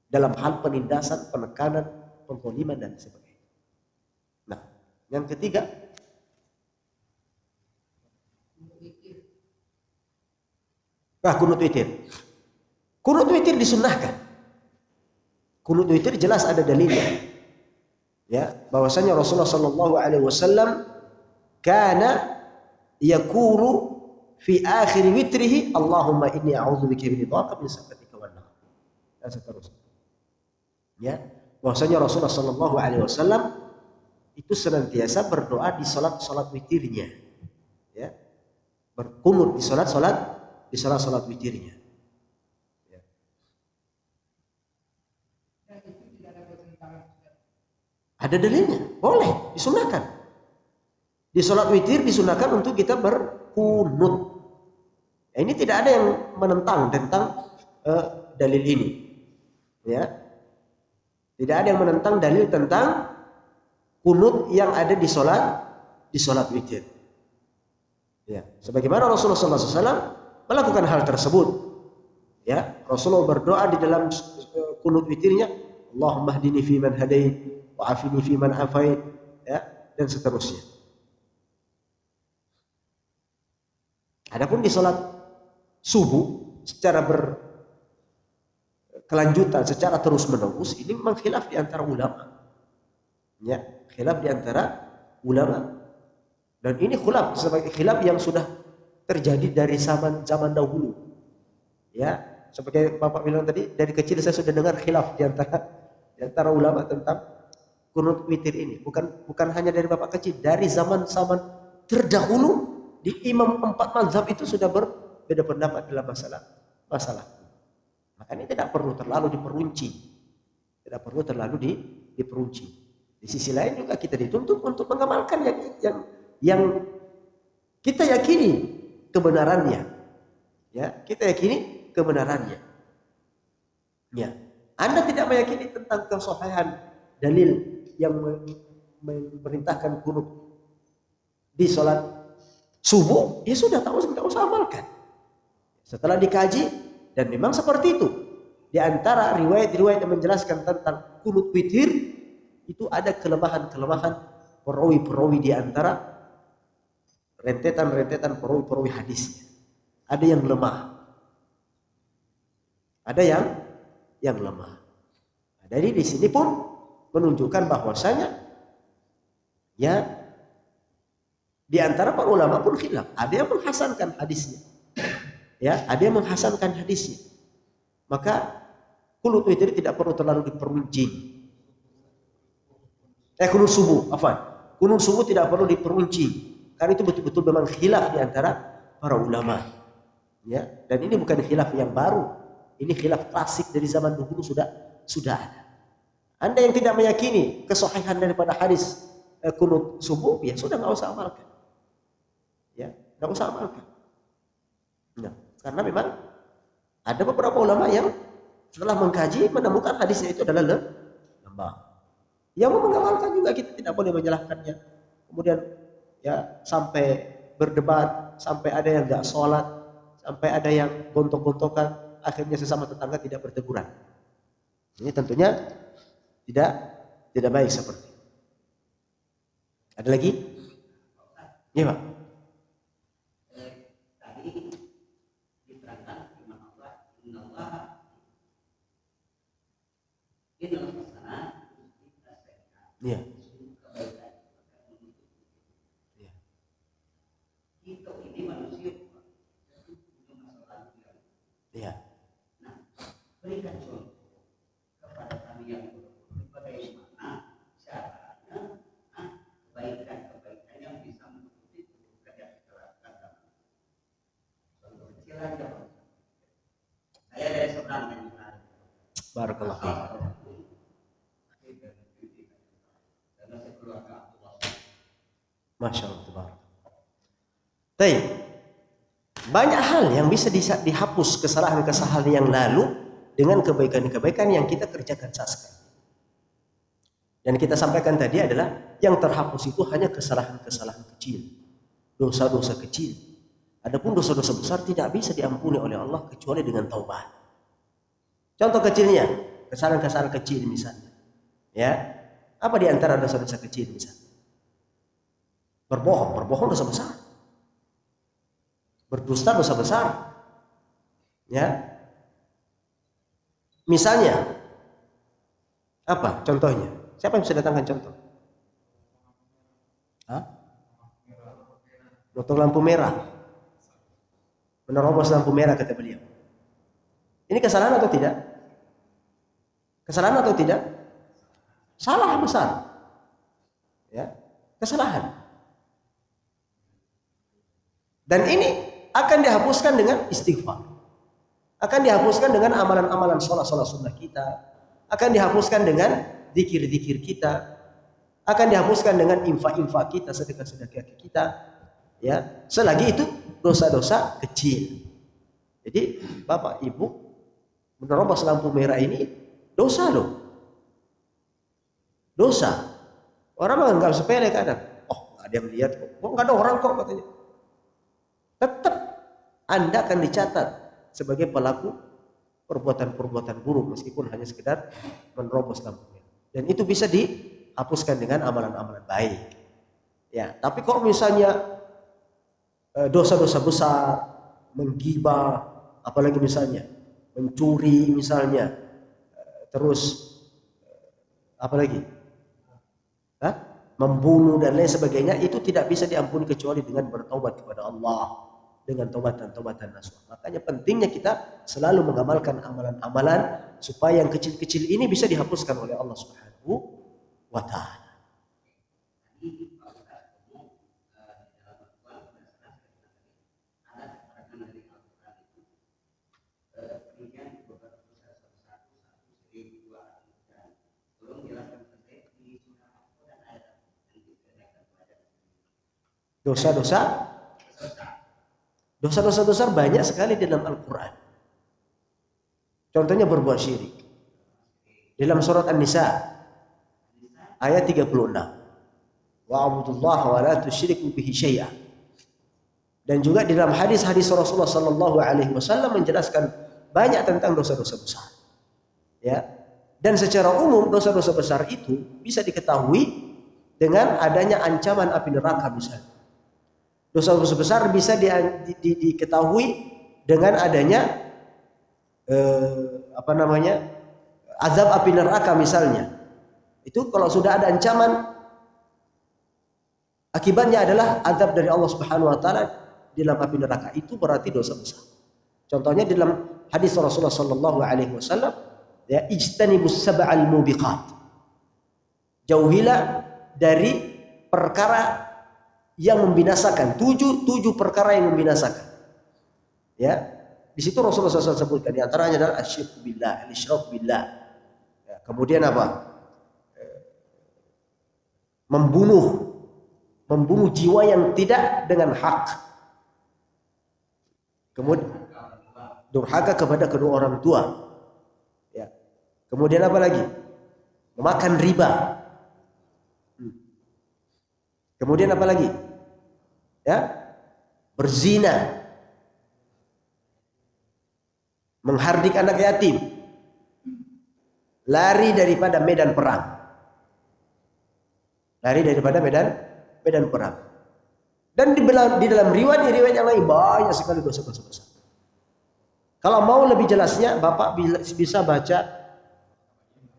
dalam hal penindasan, penekanan, penzaliman dan sebagainya. Nah, yang ketiga, kunut witir. Kunut witir disunnahkan. Kunut witir jelas ada dalilnya. Ya, bahwasanya Rasulullah sallallahu alaihi wasallam kana yaqulu fi akhir witrihi Allahumma inni a'udzubika min ridhaka min sakhatika wan nar. Dan seterusnya. Ya, bahwasanya Rasulullah sallallahu alaihi wasallam itu senantiasa berdoa di salat witirnya. Ya. Berkunut di salat witirnya. Ya. Ada dalilnya, boleh disunahkan. Di salat witir disunahkan untuk kita berkunut. Ini tidak ada yang menentang tentang dalil ini, ya. Tidak ada yang menentang dalil tentang kunut yang ada di salat witir. Ya, sebagaimana Rasulullah SAW melakukan hal tersebut. Ya, Rasulullah berdoa di dalam kunut witirnya, Allahumma hdini fi man hadait, wa afini fi man afait, ya, dan seterusnya. Adapun di salat subuh secara berkelanjutan, secara terus menerus, ini memang khilaf di antara ulama. Ya, khilaf di antara ulama. Dan ini sebagai khilaf yang sudah terjadi dari zaman dahulu. Ya, sebagai Bapak bilang tadi, dari kecil saya sudah dengar khilaf di antara ulama tentang kunut witir ini. Bukan hanya dari Bapak kecil, dari zaman terdahulu di imam 4 mazhab itu sudah berbeda pendapat dalam masalah. Makanya tidak perlu terlalu diperunci. Tidak perlu terlalu diperunci. Di sisi lain juga kita dituntut untuk mengamalkan yang kita yakini kebenarannya. Ya, kita yakini kebenarannya. Ya. Anda tidak meyakini tentang kesahihan dalil yang memerintahkan kunut. di sholat subuh, ya sudah tak usah amalkan. Setelah dikaji, dan memang seperti itu. Di antara riwayat-riwayat yang menjelaskan tentang kunut witir, itu ada kelemahan-kelemahan perawi-perawi di antara rentetan-rentetan perawi-perawi hadisnya. Ada yang lemah. Ada yang lemah. Jadi di sini pun menunjukkan bahwasanya ya di antara para ulama pun khilaf. Ada yang menghasankan hadisnya. Ya, ada yang menghasankan hadisnya. Maka kunut witir tidak perlu terlalu diperinci. Kunut subuh, kunut subuh tidak perlu diperinci. Karena itu betul-betul memang khilaf di antara para ulama. Ya, dan ini bukan khilaf yang baru. Ini khilaf klasik dari zaman dahulu sudah ada. Anda yang tidak meyakini kesahihan daripada hadis kunut subuh, ya sudah nggak usah amalkan. Ya, nggak usah amalkan. Nah, karena memang ada beberapa ulama yang setelah mengkaji menemukan hadisnya itu adalah lemah. Yang mau mengamalkan juga kita tidak boleh menyalahkannya. Kemudian ya sampai berdebat, sampai ada yang nggak sholat, sampai ada yang gontok-gontokan, akhirnya sesama tetangga tidak berteguran. Ini tentunya tidak baik seperti itu. Ada lagi? Ya, Pak. Iya.
Kita ini manusia.
Iya.
Nah, berikan contoh kepada kami yang bagaimana caranya kebaikan yang bisa menutupi kerja kecelakaan. Contoh kecil aja. Saya dari seberang kan.
Barakallahu fiik. Masya Allah. Baik. Banyak hal yang bisa dihapus kesalahan-kesalahan yang lalu dengan kebaikan-kebaikan yang kita kerjakan saat sekarang. Dan kita sampaikan tadi adalah yang terhapus itu hanya kesalahan-kesalahan kecil, dosa-dosa kecil. Adapun dosa-dosa besar tidak bisa diampuni oleh Allah kecuali dengan taubat. Contoh kecilnya, kesalahan-kesalahan kecil misalnya. Ya. Apa di antara dosa-dosa kecil misalnya? Berbohong dosa besar. Berdusta dosa besar. Ya. Misalnya apa contohnya? Siapa yang bisa datangkan contoh? Potong lampu merah. Menerobos lampu merah kata beliau. Ini kesalahan atau tidak? Kesalahan atau tidak? Salah besar. Ya, kesalahan. Dan ini akan dihapuskan dengan istighfar. Akan dihapuskan dengan amalan-amalan sholat sunnah kita. Akan dihapuskan dengan zikir-zikir kita. Akan dihapuskan dengan infak-infak kita, sedekah-sedekah kita. Ya, selagi itu dosa-dosa kecil. Jadi Bapak Ibu menerobos lampu merah ini dosa loh. Dosa. Orang menganggap sepele kadang. Oh, nggak ada yang lihat kok. Oh, nggak ada orang kok katanya. Tetap Anda akan dicatat sebagai pelaku perbuatan-perbuatan buruk meskipun hanya sekedar menerobos lampu merah. Dan itu bisa dihapuskan dengan amalan-amalan baik. Ya, tapi kalau misalnya dosa-dosa besar, menggibah, apalagi misalnya mencuri misalnya, terus apalagi membunuh dan lain sebagainya, itu tidak bisa diampuni kecuali dengan bertaubat kepada Allah dengan taubatan nasuh. Makanya pentingnya kita selalu mengamalkan amalan-amalan supaya yang kecil-kecil ini bisa dihapuskan oleh Allah Subhanahu wa taala. Dosa-dosa besar banyak sekali di dalam Al-Quran. Contohnya berbuat syirik. Dalam surat An-Nisa ayat 36. Wa'budullaha wa la tusyriku bihi syai'a. Dan juga di dalam hadis-hadis Rasulullah sallallahu alaihi wasallam menjelaskan banyak tentang dosa-dosa besar. Ya. Dan secara umum dosa-dosa besar itu bisa diketahui dengan adanya ancaman api neraka misalnya. Dosa-dosa besar bisa diketahui dengan adanya azab api neraka misalnya. Itu kalau sudah ada ancaman, akibatnya adalah azab dari Allah Subhanahu wa taala di dalam api neraka. Itu berarti dosa besar. Contohnya di dalam hadis Rasulullah sallallahu alaihi wasallam, ya, ijtanibus sab'al mubiqat. Jauhilah dari perkara yang membinasakan, tujuh perkara yang membinasakan. Ya, di situ Rasulullah SAW sebutkan di antaranya adalah asyirku billah, al-isyrak billah. Ya, kemudian apa? Membunuh jiwa yang tidak dengan hak. Kemudian durhaka kepada kedua orang tua. Ya. Kemudian apa lagi? Memakan riba. Kemudian apa lagi? Ya, berzina, menghardik anak yatim, lari daripada medan perang, medan perang. Dan di dalam riwayat yang lain banyak sekali dosa-dosa besar. Kalau mau lebih jelasnya, Bapak bisa baca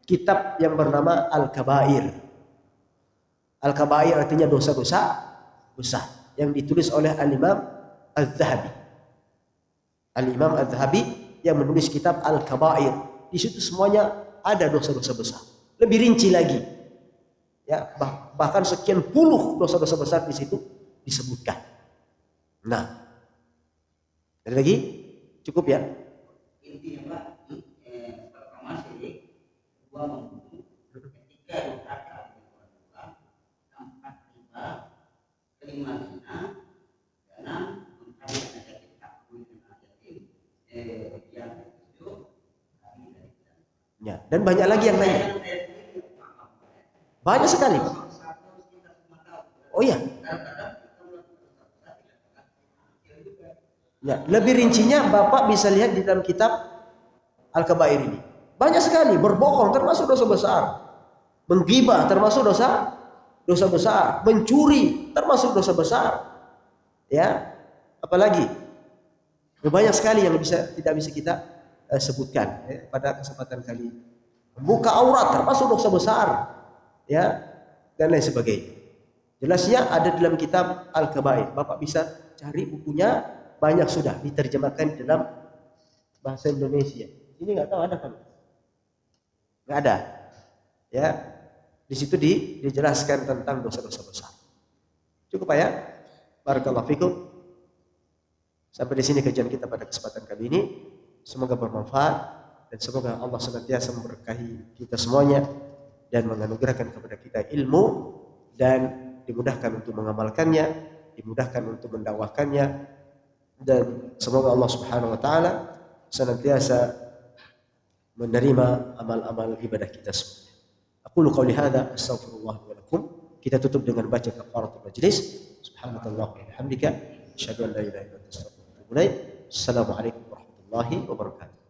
kitab yang bernama Al-Kabair. Al-Kabair artinya dosa-dosa besar, yang ditulis oleh Al-Imam Az-Zahabi. Al-Imam Az-Zahabi yang menulis kitab Al-Kabair. Di situ semuanya ada dosa-dosa besar. Lebih rinci lagi. Ya, bahkan sekian puluh dosa-dosa besar di situ disebutkan. Nah, ada lagi? Cukup ya?
Intinya Pak, pertama sih, dua membunuh, ketiga durhaka, keempat riba, kelima zina, keenam menghardik anak yatim, yang ketujuh lari dari jalan.
Ya, dan banyak lagi yang lain. Banyak sekali. Oh iya. Ya, lebih rincinya Bapak bisa lihat di dalam kitab Al-Kabair ini. Banyak sekali, berbohong termasuk dosa besar. Menggibah termasuk dosa besar. Mencuri termasuk dosa besar. Ya, apalagi? Banyak sekali yang tidak bisa kita sebutkan ya, pada kesempatan kali ini. Membuka aurat termasuk dosa besar. Ya, dan lain sebagainya. Jelasnya ada dalam kitab Al-Kabair. Bapak bisa cari bukunya. Banyak sudah diterjemahkan dalam bahasa Indonesia. Ini nggak tahu ada kan? Nggak ada. Ya, di situ dijelaskan tentang dosa-dosa besar. Cukup Pak ya? Barakallahu fikum. Sampai di sini kajian kita pada kesempatan kali ini. Semoga bermanfaat dan semoga Allah senantiasa memberkahi kita semuanya dan menganugerahkan kepada kita ilmu dan dimudahkan untuk mengamalkannya, dimudahkan untuk mendakwakannya. Dan semoga Allah Subhanahu wa taala senantiasa menerima amal-amal ibadah kita semua. Aqulu qouli hadza astaghfirullah wa lakum. Kita tutup dengan baca kafaratul majlis. Subhanallahi wa bihamdika asyhadu an la ilaha illa anta astaghfiruka wa atubu ilaik. Assalamualaikum warahmatullahi wabarakatuh.